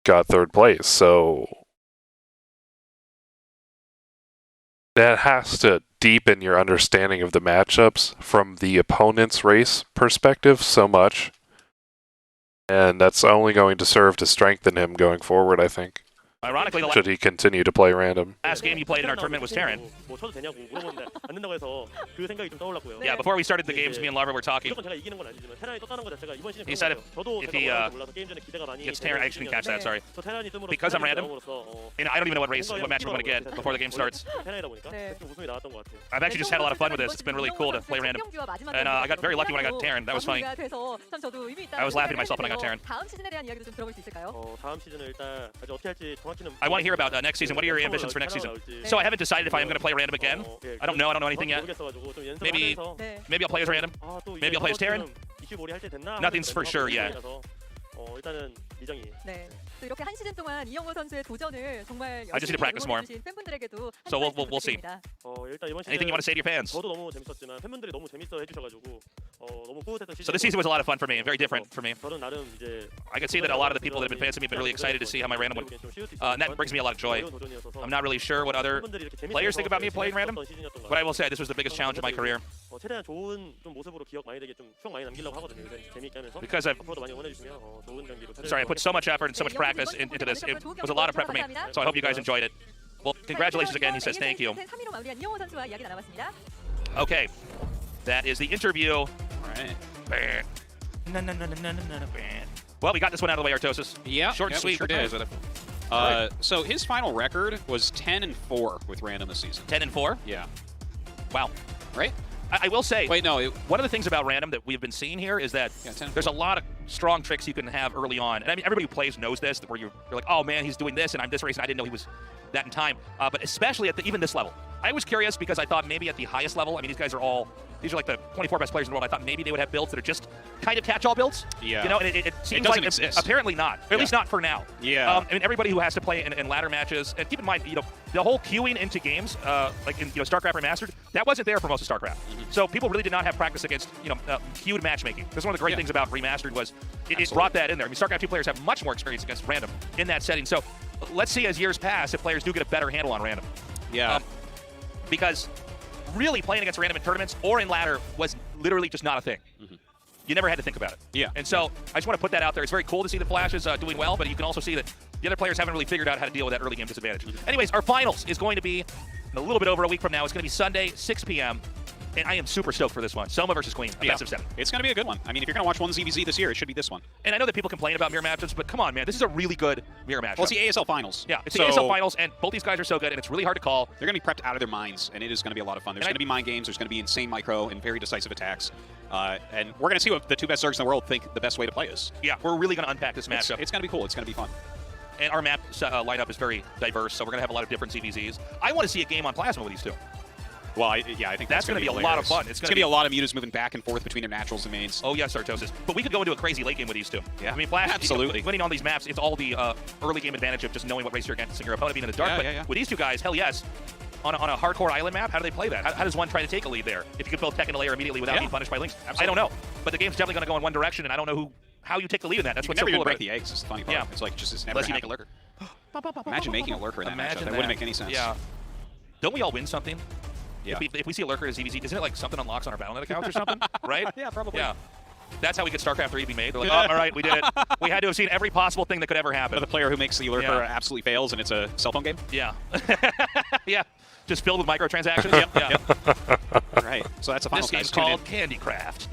Got 3rd place, so that has to deepen your understanding of the matchups from the opponent's race perspective so much. And that's only going to serve to strengthen him going forward, I think. Ironically, should he continue to play random? Last game you played in our tournament was Terran. Yeah, before we started the games, me and Larva were talking. He said if he gets Terran, I actually didn't catch that, sorry. Because I'm random, you know, I don't even know what match we're going to get before the game starts. I've actually just had a lot of fun with this. It's been really cool to play random. And I got very lucky when I got Terran. That was funny. I was laughing at myself when I got Terran. I want to hear about next season. What are your ambitions for next season? So I haven't decided if I'm going to play random again. I don't know. I don't know anything yet. Maybe I'll play as random. Maybe I'll play as Terran. Nothing's for sure yet. I just need to practice more. So we'll see. Anything you want to say to your fans? So this season was a lot of fun for me and very different for me. I can see that a lot of the people that have been fans of me have been really excited to see how my random went. And that brings me a lot of joy. I'm not really sure what other players think about me playing random, but I will say this was the biggest challenge of my career. Because I put so much effort and so much practice into this. It was a lot of prep for me, so I hope you guys enjoyed it. Well, congratulations again, he says thank you. Okay, that is the interview. All right. Well, we got this one out of the way, Tastosis. Yeah, short and sweet. Sure did. So his final record was 10-4 with random this season. 10-4? Yeah. Wow. Right? I will say, wait, no. One of the things about random that we've been seeing here is that there's a lot of strong tricks you can have early on. And I mean, everybody who plays knows this, where you're like, oh man, he's doing this, and I'm this race, and I didn't know he was that in time. But especially at even this level, I was curious because I thought maybe at the highest level, I mean, these are like the 24 best players in the world. I thought maybe they would have builds that are just kind of catch-all builds. Yeah. You know, and it seems doesn't like exist. Apparently not. Or at least not for now. Yeah. I mean, everybody who has to play in ladder matches, and keep in mind, you know, the whole queuing into games, like in StarCraft Remastered, that wasn't there for most of StarCraft. So people really did not have practice against queued matchmaking. That's one of the great things about Remastered was it brought that in there. I mean, StarCraft 2 players have much more experience against random in that setting. So let's see as years pass if players do get a better handle on random. Yeah. Because really playing against random in tournaments or in ladder was literally just not a thing. You never had to think about it. Yeah. And so I just want to put that out there. It's very cool to see the FlaSh is doing well, but you can also see that the other players haven't really figured out how to deal with that early game disadvantage. Anyways, our finals is going to be in a little bit over a week from now. It's going to be Sunday, 6 p.m. And I am super stoked for this one. Soma versus Queen, best of 7. It's going to be a good one. I mean, if you're going to watch one ZVZ this year, it should be this one. And I know that people complain about mirror matchups, but come on, man. This is a really good mirror matchup. Well, it's the ASL Finals. Yeah, it's the ASL Finals, and both these guys are so good, and it's really hard to call. They're going to be prepped out of their minds, and it is going to be a lot of fun. There's going to be mind games. There's going to be insane micro and very decisive attacks. And we're going to see what the two best Zergs in the world think the best way to play is. Yeah, we're really going to unpack this matchup. It's going to be cool. It's going to be fun. And our map lineup is very diverse, so we're going to have a lot of different CVZs. I want to see a game on Plasma with these two. Well, I think that's going to be a lot of fun. It's going to be a lot of mutas moving back and forth between their naturals and mains. Oh, yes, Startosis. But we could go into a crazy late game with these two. Yeah. I mean, FlaSh, absolutely. Winning on these maps, it's all the early game advantage of just knowing what race you're against and your opponent being in the dark. But with these two guys, hell yes. On a hardcore island map, how do they play that? How does one try to take a lead there? If you could both tech in a layer immediately without being punished by links? Absolutely. I don't know. But the game's definitely going to go in one direction, and I don't know how you take the lead in that. That's what's so cool about it. Never even break the eggs. It's the funny part. Yeah. It's like it's never Unless you make a lurker. Imagine making a lurker in that matchup. That wouldn't make any sense. Yeah. Don't we all win something? Yeah. If we see a lurker as ZVZ, isn't it like something unlocks on our Battle.net accounts or something? Right? Yeah, probably. Yeah. That's how we get StarCraft 3 be made. They're like, oh, all right, we did it. We had to have seen every possible thing that could ever happen. But the player who makes the lurker absolutely fails, and it's a cell phone game? Yeah. Yeah. Just filled with microtransactions. Yep. Right. So that's a final. This game's called Candy Craft.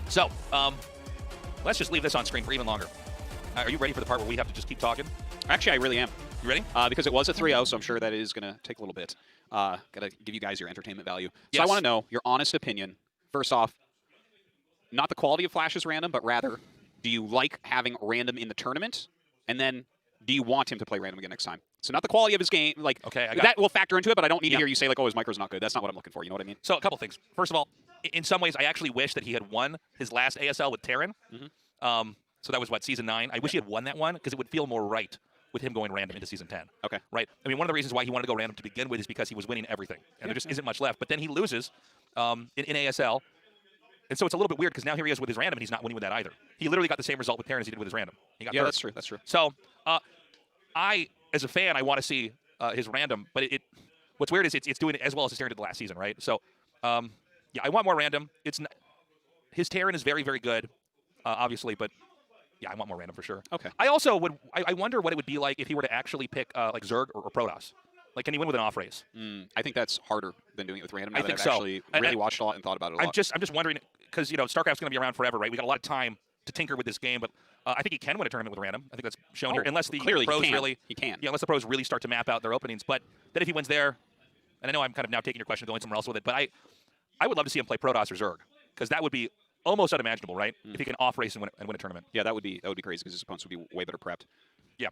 So, let's just leave this on screen for even longer. Are you ready for the part where we have to just keep talking? Actually, I really am. You ready? Because it was a 3-0, so I'm sure that it is going to take a little bit. Got to give you guys your entertainment value. So Yes. I want to know your honest opinion. First off, not the quality of FlaSh's random, but rather, do you like having random in the tournament? And then, do you want him to play random again next time? So not the quality of his game. Like, okay, that will factor into it, but I don't need to hear you say, like, oh, his micro's not good. That's not what I'm looking for. You know what I mean? So a couple things. First of all, in some ways, I actually wish that he had won his last ASL with Terran. So that was, what, Season 9? I wish he had won that one because it would feel more right with him going random into Season 10. Okay. Right? I mean, one of the reasons why he wanted to go random to begin with is because he was winning everything. And there just isn't much left. But then he loses in ASL. And so it's a little bit weird because now here he is with his random and he's not winning with that either. He literally got the same result with Terran as he did with his random. He got third. That's true. That's true. So I, as a fan, I want to see his random. But what's weird is it's doing it as well as his Terran did the last season, right? So, yeah, I want more random. His Terran is very, very good, obviously, but yeah, I want more random for sure. Okay. I also would. I wonder what it would be like if he were to actually pick like Zerg or Protoss. Like, can he win with an off race? I think that's harder than doing it with random. Now I think I've so. actually really watched a lot and thought about it a lot. I'm just wondering because StarCraft's going to be around forever, right? We got a lot of time to tinker with this game, but I think he can win a tournament with random. I think that's shown here, unless the clearly pros he can. Yeah, unless the pros really start to map out their openings. But then if he wins there, and I know I'm kind of now taking your question, going somewhere else with it, but I would love to see him play Protoss or Zerg because that would be almost unimaginable, right? If he can off race and win a tournament. Yeah, that would be crazy because his opponents would be way better prepped. Yeah.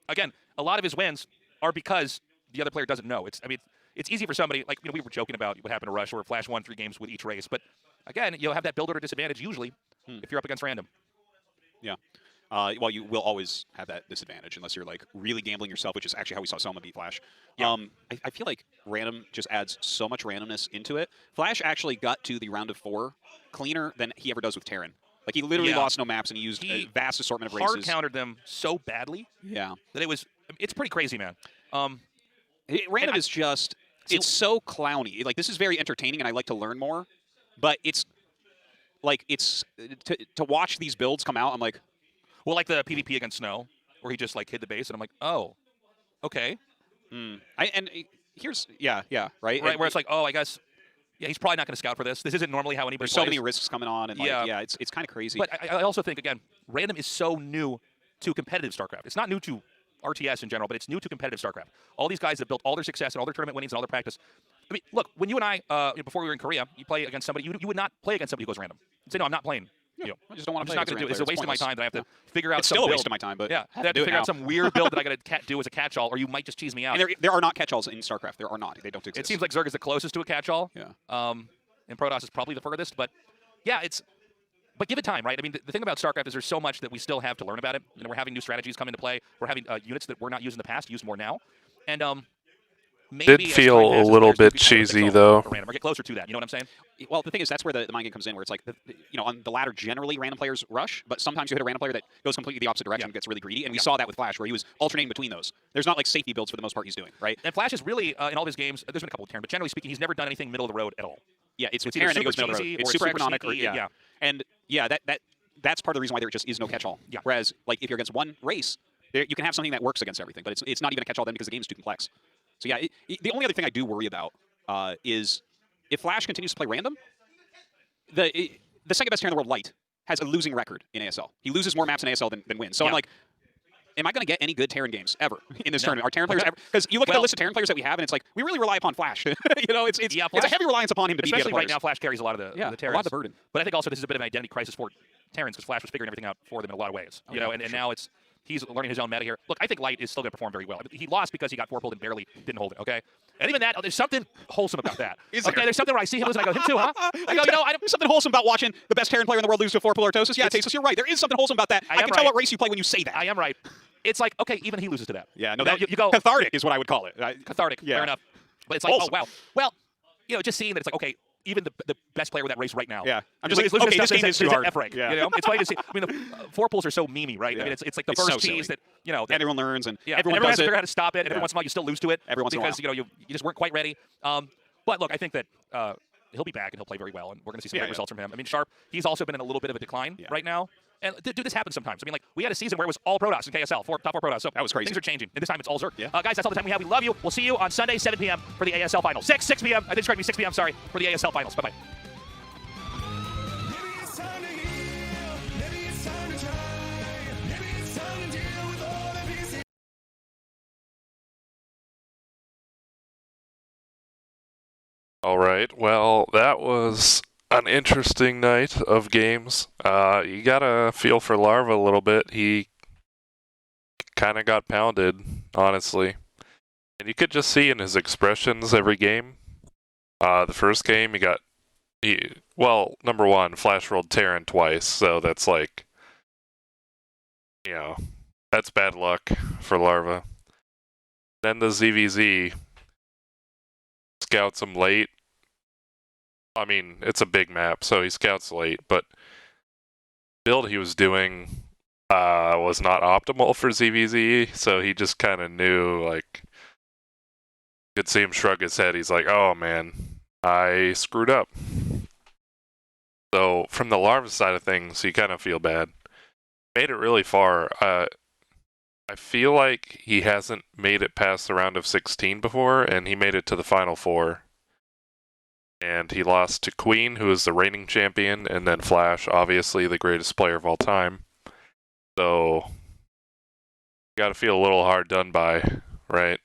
Again, a lot of his wins are because the other player doesn't know. It's easy for somebody, like, we were joking about what happened to Rush, where FlaSh won 3 games with each race. But again, you'll have that build order disadvantage usually if you're up against random. Yeah. Well, you will always have that disadvantage unless you're like really gambling yourself, which is actually how we saw Soma beat FlaSh. Yeah. I feel like random just adds so much randomness into it. FlaSh actually got to the round of 4 cleaner than he ever does with Terran. Like, he literally lost no maps and he used a vast assortment of races. Hard countered them so badly. Yeah. That it's pretty crazy, man. Random is just, it's so clowny. Like, this is very entertaining and I like to learn more, but it's like, to watch these builds come out, I'm like, well, like the PvP against Snow, where he just like hid the base, and I'm like, oh, okay. Here's right. Right, where it's like, oh, I guess, yeah, he's probably not going to scout for this. This isn't normally how anybody There's plays. so many risks coming on, and it's kind of crazy. But I also think, again, random is so new to competitive StarCraft. It's not new to RTS in general, but it's new to competitive StarCraft. All these guys that built all their success and all their tournament winnings and all their practice. I mean, look, when you and I, before we were in Korea, you play against somebody, you would not play against somebody who goes random. You'd say, no, I'm not playing. You know, I just don't want I'm to just play. not going to do it. It's a waste of my time that I have to figure out It's some still a build. waste of my time, but Yeah, I have to do it figure now. out some weird build that I got to do as a catch-all, or you might just cheese me out. And there are not catch-alls in StarCraft. There are not. They don't exist. It seems like Zerg is the closest to a catch-all. Yeah. And Protoss is probably the furthest, but yeah, but give it time, right? I mean, the thing about StarCraft is there's so much that we still have to learn about it. You know, we're having new strategies come into play. We're having units that we're not using in the past, use more now. And maybe Did feel a little bit cheesy though. Or get closer to that. You know what I'm saying? Well, the thing is, that's where the mind game comes in, where it's like, on the ladder, generally random players rush, but sometimes you hit a random player that goes completely the opposite direction, gets really greedy, and we saw that with FlaSh, where he was alternating between those. There's not like safety builds for the most part he's doing, right? And FlaSh is really, in all of his games, there's been a couple of Terran, but generally speaking, he's never done anything middle of the road at all. Yeah, it's either Terran that super goes middle of the road. cheesy It's or super super economic. sneaky, Yeah. And yeah, that's part of the reason why there just is no catch-all. Yeah. Whereas, like, if you're against one race, you can have something that works against everything, but it's not even a catch-all then because the game's too complex. So yeah, the only other thing I do worry about is if FlaSh continues to play random, the second best Terran in the world, Light, has a losing record in ASL. He loses more maps in ASL than wins. So I'm like, am I going to get any good Terran games ever in this tournament? Are Terran players ever? Because you look at the list of Terran players that we have, and it's like, we really rely upon FlaSh. It's a heavy reliance upon him to beat the other especially players. right now, FlaSh carries a lot of the Terrans. a lot of the burden. But I think also this is a bit of an identity crisis for Terrans because FlaSh was figuring everything out for them in a lot of ways. You know, and now he's learning his own meta here. Look, I think Light is still going to perform very well. He lost because he got 4-pulled and barely didn't hold it, okay? And even that, there's something wholesome about that. There's something where I see him lose and I go, him too, huh? I go, there's something wholesome about watching the best Terran player in the world lose to a 4-pull Tastosis. Yeah, Tastosis, you're right. There is something wholesome about that. I can tell what race you play when you say that. I am right. It's like, okay, even he loses to that. Yeah, no, you go cathartic is what I would call it. Cathartic, yeah. fair enough. But it's like, Wholesome. oh, wow. Well, just seeing that it's like, okay, even the best player with that race right now. Yeah. I'm just just like, okay, this game is too hard. F-rank, yeah. You know? It's funny to see. I mean, the 4-pulls are so memey, right? Yeah. I mean, it's like the It's first so cheese silly. that, that everyone learns, and everyone has to figure out how to stop it, and Yeah. every once in a while you still lose to it. Every once in a because, you just weren't quite ready. But look, I think that he'll be back and he'll play very well, and we're going to see some great results from him. I mean, Sharp, he's also been in a little bit of a decline right now. And dude, this happens sometimes. I mean, like, we had a season where it was all Protoss in KSL, top 4 Protoss. So that was crazy. Things are changing. And this time it's all Zerg. Yeah. Guys, that's all the time we have. We love you. We'll see you on Sunday, 7 p.m. for the ASL Finals. 6 p.m. I didn't correct me, 6 p.m., sorry, for the ASL Finals. Bye-bye. All right. Well, that was an interesting night of games. You got to feel for Larva a little bit. He kind of got pounded, honestly. And you could just see in his expressions every game. The first game, number one, FlaSh rolled Terran twice, so that's like, that's bad luck for Larva. Then the ZVZ scouts him late. I mean, it's a big map, so he scouts late, but the build he was doing was not optimal for ZVZ, so he just kind of knew, like, you could see him shrug his head. He's like, oh man, I screwed up. So from the Larva side of things, you kind of feel bad. Made it really far. I feel like he hasn't made it past the round of 16 before, and he made it to the final 4. And he lost to Queen, who is the reigning champion, and then FlaSh, obviously the greatest player of all time. So, you gotta feel a little hard done by, right?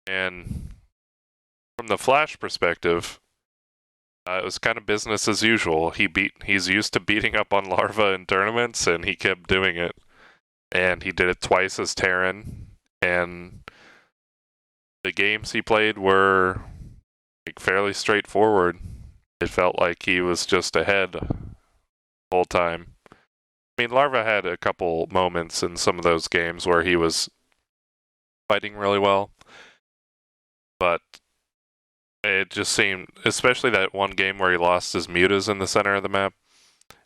And from the FlaSh perspective, it was kind of business as usual. He's used to beating up on Larva in tournaments, and he kept doing it. And he did it twice as Terran, and the games he played were fairly straightforward. It felt like he was just ahead the whole time. I mean, Larva had a couple moments in some of those games where he was fighting really well, but it just seemed, especially that one game where he lost his mutas in the center of the map,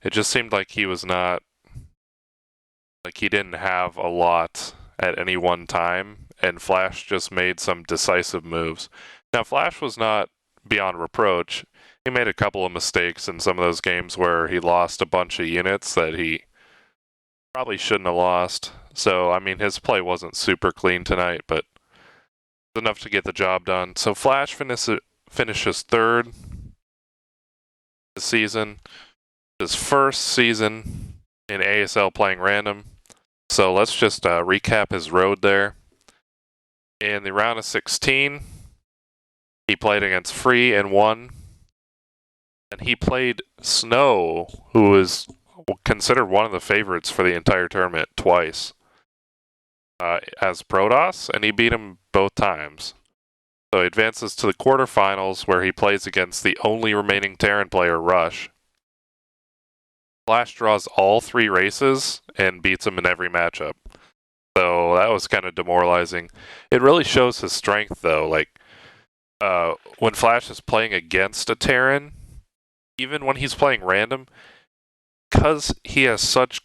it just seemed like he was not, like he didn't have a lot at any one time, and FlaSh just made some decisive moves. Now, FlaSh was not beyond reproach. He made a couple of mistakes in some of those games where he lost a bunch of units that he probably shouldn't have lost. So, I mean, his play wasn't super clean tonight, but it's enough to get the job done. So, FlaSh finishes 3rd this season. His first season in ASL playing random. So, let's just recap his road there. In the round of 16, he played against Free and won. And he played Snow, who was considered one of the favorites for the entire tournament twice as Protoss, and he beat him both times. So he advances to the quarterfinals, where he plays against the only remaining Terran player, Rush. FlaSh draws all 3 races and beats him in every matchup. So that was kind of demoralizing. It really shows his strength, though. Like, when FlaSh is playing against a Terran, even when he's playing random, because he has such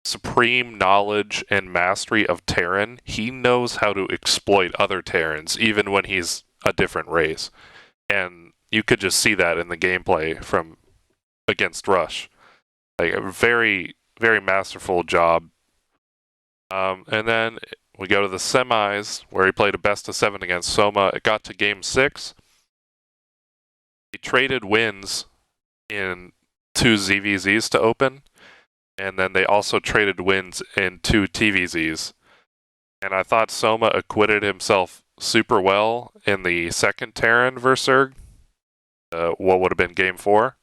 supreme knowledge and mastery of Terran, he knows how to exploit other Terrans, even when he's a different race. And you could just see that in the gameplay from against Rush. Like, a very, very masterful job. And then we go to the semis, where he played a best-of-7 against Soma. It got to Game 6. He traded wins in 2 ZVZs to open, and then they also traded wins in 2 TVZs. And I thought Soma acquitted himself super well in the second Terran versus Zerg, what would have been Game 4.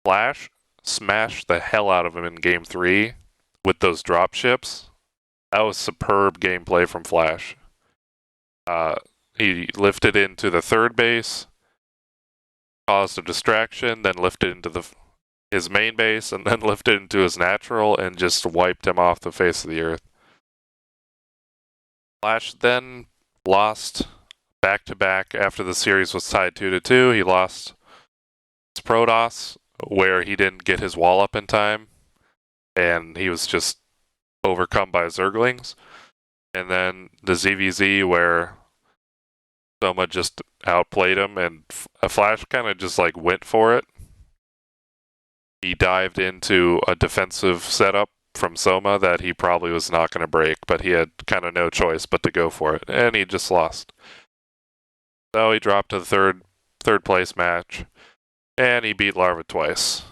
FlaSh smashed the hell out of him in Game 3 with those drop ships. That was superb gameplay from FlaSh. He lifted into the third base, caused a distraction, then lifted into his main base, and then lifted into his natural, and just wiped him off the face of the earth. FlaSh then lost back-to-back after the series was tied 2-2. He lost his Protoss, where he didn't get his wall up in time, and he was just overcome by Zerglings. And then the ZVZ, where Soma just outplayed him, and FlaSh kind of just like went for it. He dived into a defensive setup from Soma that he probably was not going to break, but he had kind of no choice but to go for it, and he just lost. So he dropped to the third place match, and he beat Larva twice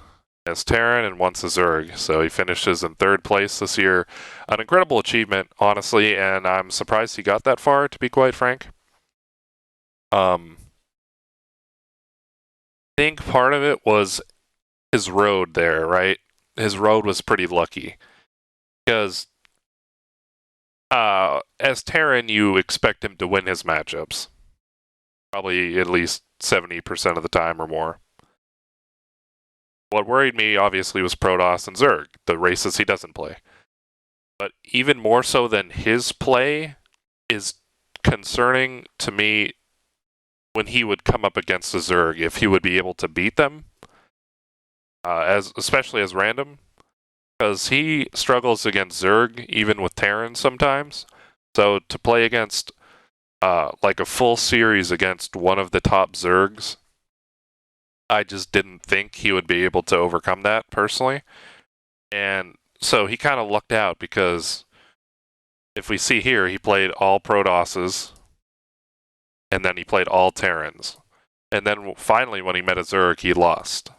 as Terran and once as Zerg. So he finishes in 3rd place this year. An incredible achievement, honestly, and I'm surprised he got that far, to be quite frank. I think part of it was his road there, right? His road was pretty lucky. Because as Terran, you expect him to win his matchups. Probably at least 70% of the time or more. What worried me, obviously, was Protoss and Zerg, the races he doesn't play. But even more so than his play is concerning to me when he would come up against a Zerg, if he would be able to beat them, especially as random, because he struggles against Zerg, even with Terran sometimes. So to play against like a full series against one of the top Zergs, I just didn't think he would be able to overcome that personally. And so he kind of lucked out, because if we see here, he played all Protosses, and then he played all Terrans. And then finally, when he met a Zerg, he lost.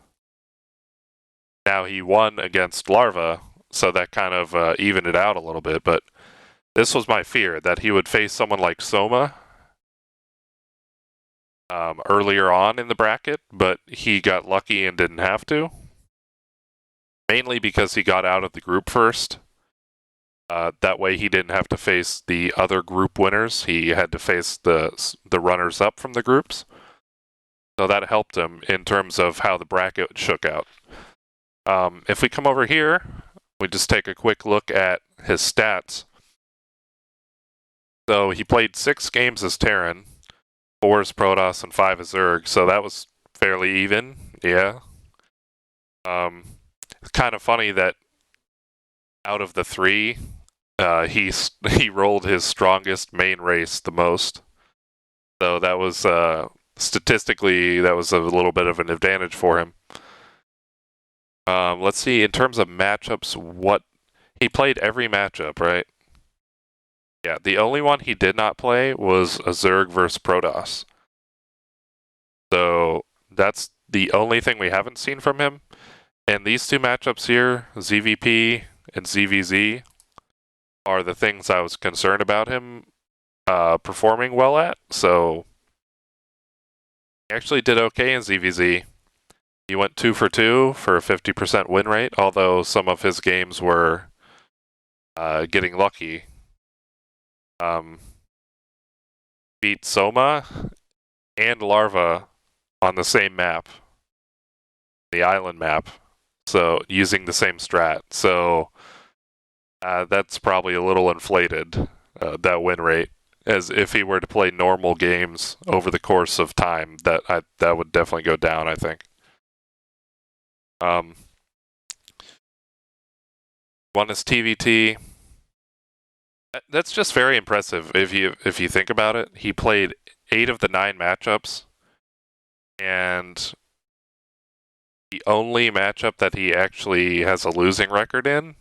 Now he won against Larva, so that kind of evened it out a little bit, but this was my fear, that he would face someone like Soma earlier on in the bracket, but he got lucky and didn't have to. Mainly because he got out of the group first. That way he didn't have to face the other group winners. He had to face the runners-up from the groups. So that helped him in terms of how the bracket shook out. If we come over here, we just take a quick look at his stats. So he played 6 games as Terran, 4 as Protoss, and 5 as Zerg, so that was fairly even, yeah. It's kind of funny that out of the 3, he rolled his strongest main race the most. So that was, statistically, that was a little bit of an advantage for him. Let's see, in terms of matchups, he played every matchup, right? Yeah, the only one he did not play was a Zerg versus Protoss. So that's the only thing we haven't seen from him. And these 2 matchups here, ZVP and ZVZ, are the things I was concerned about him performing well at. So He actually did okay in ZVZ. He went 2 for 2 for a 50% win rate, although some of his games were getting lucky. Beat Soma and Larva on the same map, the island map, so using the same strat. So that's probably a little inflated, that win rate. As if he were to play normal games over the course of time, that would definitely go down, I think. Won his TVT. That's just very impressive if you think about it. He played 8 of the 9 matchups, and the only matchup that he actually has a losing record in,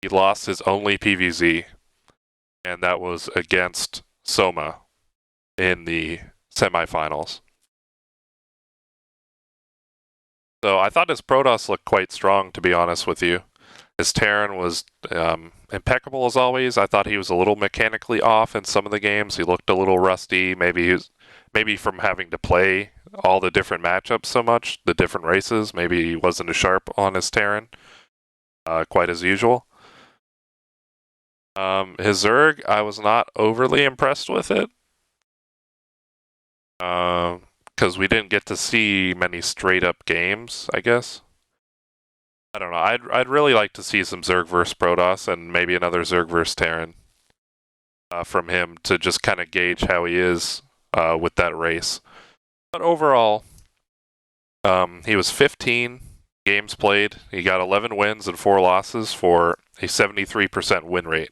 he lost his only PVZ, and that was against Soma in the semifinals. So I thought his Protoss looked quite strong, to be honest with you. His Terran was impeccable as always. I thought he was a little mechanically off in some of the games. He looked a little rusty. Maybe from having to play all the different matchups so much, the different races. Maybe he wasn't as sharp on his Terran, quite as usual. His Zerg, I was not overly impressed with it. Because we didn't get to see many straight up games, I guess. I don't know. I'd really like to see some Zerg versus Protoss and maybe another Zerg versus Terran from him to just kind of gauge how he is with that race. But overall, he was 15 games played. He got 11 wins and 4 losses for a 73% win rate,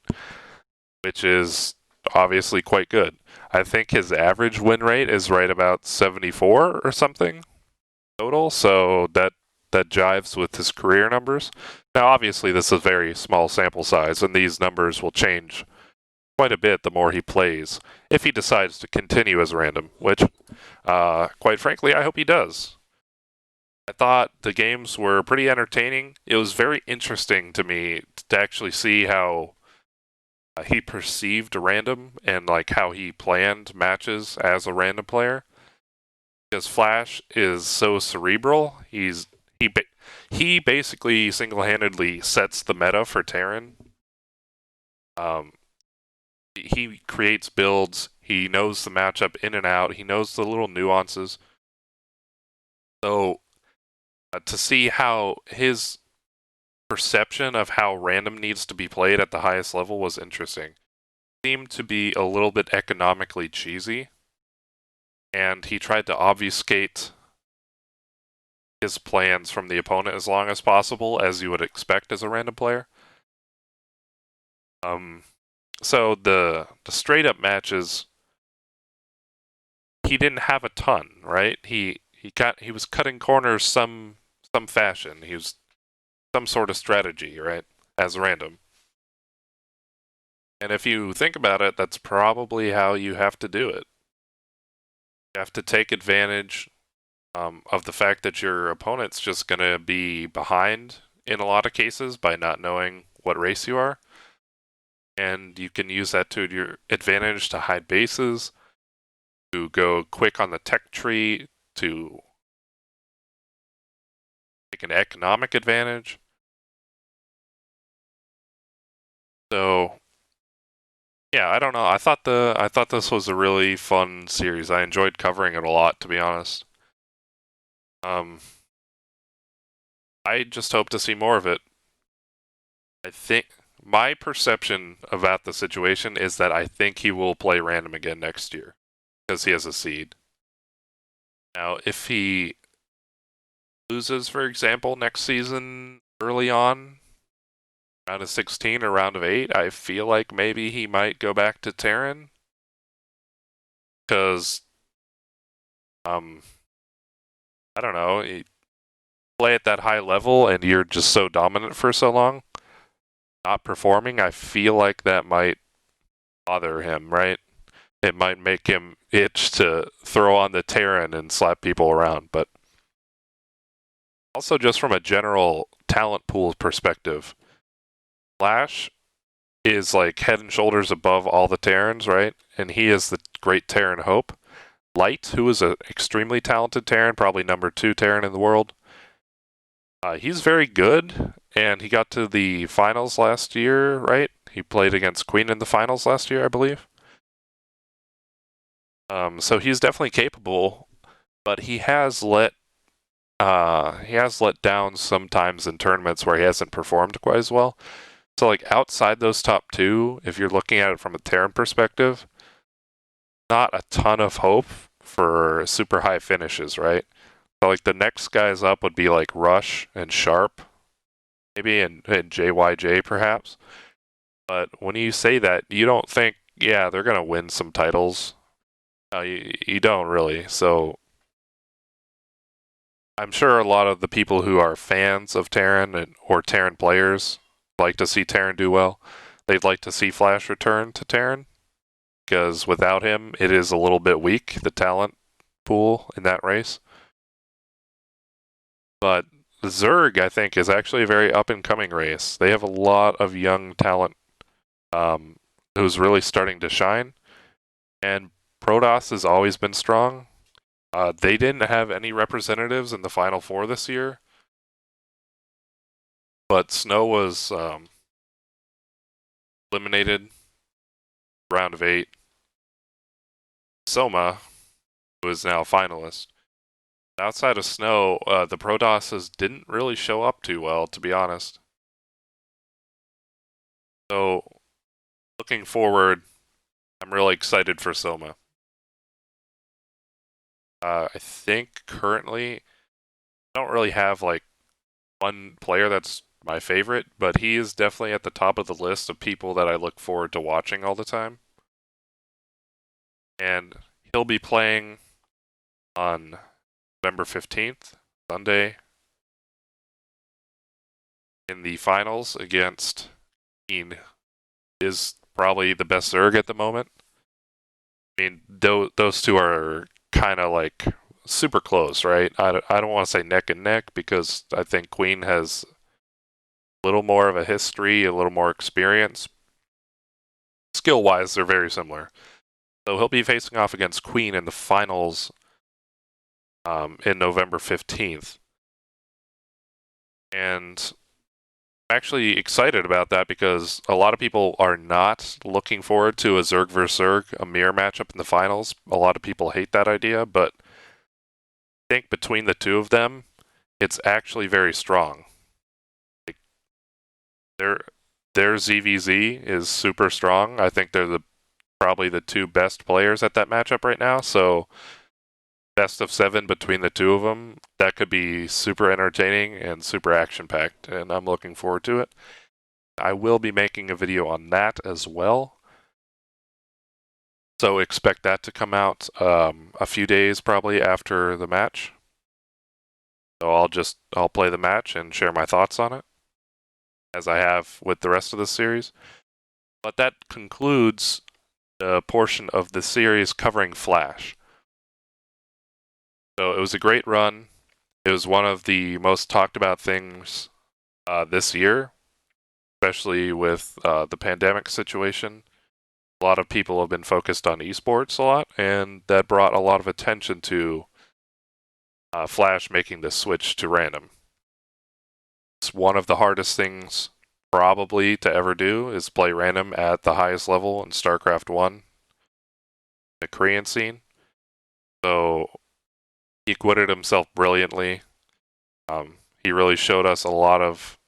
which is obviously quite good. I think his average win rate is right about 74 or something total, so that jives with his career numbers. Now, obviously, this is a very small sample size, and these numbers will change quite a bit the more he plays, if he decides to continue as random, which, quite frankly, I hope he does. I thought the games were pretty entertaining. It was very interesting to me to actually see how he perceived random and like how he planned matches as a random player. Because FlaSh is so cerebral, he basically single-handedly sets the meta for Terran. He creates builds. He knows the matchup in and out. He knows the little nuances. So to see how his perception of how random needs to be played at the highest level was interesting. Seemed to be a little bit economically cheesy, and he tried to obfuscate his plans from the opponent as long as possible, as you would expect as a random player. So the straight up matches, he didn't have a ton, right? He was cutting corners some fashion. He was some sort of strategy, right? As random. And if you think about it, that's probably how you have to do it. You have to take advantage of the fact that your opponent's just going to be behind in a lot of cases by not knowing what race you are. And you can use that to your advantage to hide bases, to go quick on the tech tree, to take an economic advantage. So yeah, I don't know. I thought this was a really fun series. I enjoyed covering it a lot, to be honest. I just hope to see more of it. I think my perception about the situation is that I think he will play random again next year because he has a seed. Now, if he loses, for example, next season early on, round of 16 or round of 8, I feel like maybe he might go back to Terran. Because, I don't know, you play at that high level and you're just so dominant for so long, not performing, I feel like that might bother him, right? It might make him itch to throw on the Terran and slap people around, but also just from a general talent pool perspective, FlaSh is like head and shoulders above all the Terrans, right? And he is the great Terran hope. Light, who is an extremely talented Terran, probably number 2 Terran in the world. He's very good, and he got to the finals last year, right? He played against Queen in the finals last year, I believe. So he's definitely capable, but he has let down sometimes in tournaments where he hasn't performed quite as well. So like outside those top 2, if you're looking at it from a Terran perspective, not a ton of hope for super high finishes, right? So like the next guys up would be like Rush and Sharp, maybe, and JYJ perhaps. But when you say that, you don't think, yeah, they're gonna win some titles. No, you don't really. So I'm sure a lot of the people who are fans of Terran or Terran players like to see Terran do well. They'd like to see FlaSh return to Terran, because without him, it is a little bit weak, the talent pool in that race. But Zerg, I think, is actually a very up-and-coming race. They have a lot of young talent who's really starting to shine. And Protoss has always been strong. They didn't have any representatives in the Final Four this year. But Snow was eliminated round of 8. Soma, who is now a finalist. Outside of Snow, the Protosses didn't really show up too well, to be honest. So, looking forward, I'm really excited for Soma. I think currently, I don't really have like one player that's my favorite, but he is definitely at the top of the list of people that I look forward to watching all the time. And he'll be playing on November 15th, Sunday, in the finals against Keen. Is probably the best Zerg at the moment. I mean, those two are kind of like super close, right? I don't want to say neck and neck, because I think Queen has a little more of a history, a little more experience. Skill-wise, they're very similar. So he'll be facing off against Queen in the finals in November 15th. And I'm actually excited about that, because a lot of people are not looking forward to a Zerg vs. Zerg, a mirror matchup in the finals. A lot of people hate that idea, but I think between the two of them, it's actually very strong. Like, their ZVZ is super strong. I think they're probably the 2 best players at that matchup right now, so best of 7 between the 2 of them, that could be super entertaining and super action-packed, and I'm looking forward to it. I will be making a video on that as well, so expect that to come out a few days probably after the match. So I'll play the match and share my thoughts on it, as I have with the rest of the series. But that concludes the portion of the series covering FlaSh. So it was a great run. It was one of the most talked about things this year, especially with the pandemic situation. A lot of people have been focused on esports a lot, and that brought a lot of attention to FlaSh making the switch to random. It's one of the hardest things probably to ever do, is play random at the highest level in StarCraft 1, the Korean scene. So he acquitted himself brilliantly. He really showed us a lot of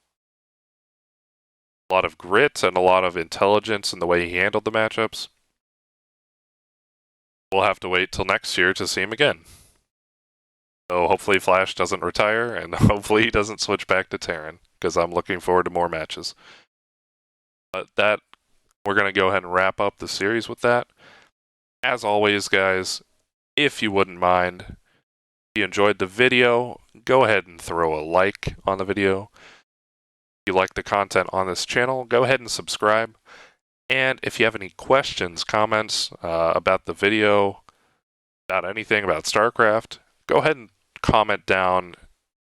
grit and a lot of intelligence in the way he handled the matchups. We'll have to wait till next year to see him again. So hopefully FlaSh doesn't retire, and hopefully he doesn't switch back to Terran, because I'm looking forward to more matches. But we're going to go ahead and wrap up the series with that. As always, guys, if you wouldn't mind, if you enjoyed the video, go ahead and throw a like on the video. If you like the content on this channel, go ahead and subscribe. And if you have any questions, comments about the video, about anything about StarCraft, go ahead and comment down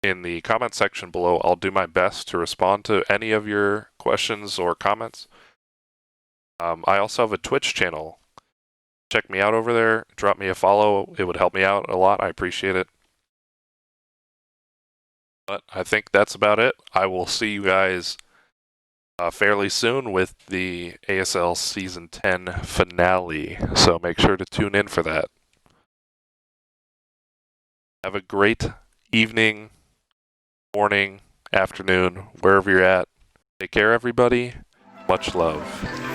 in the comment section below. I'll do my best to respond to any of your questions or comments. I also have a Twitch channel check me out over there. Drop me a follow. It would help me out a lot. I appreciate it. But I think that's about it. I will see you guys fairly soon with the ASL Season 10 finale. So make sure to tune in for that. Have a great evening, morning, afternoon, wherever you're at. Take care, everybody. Much love.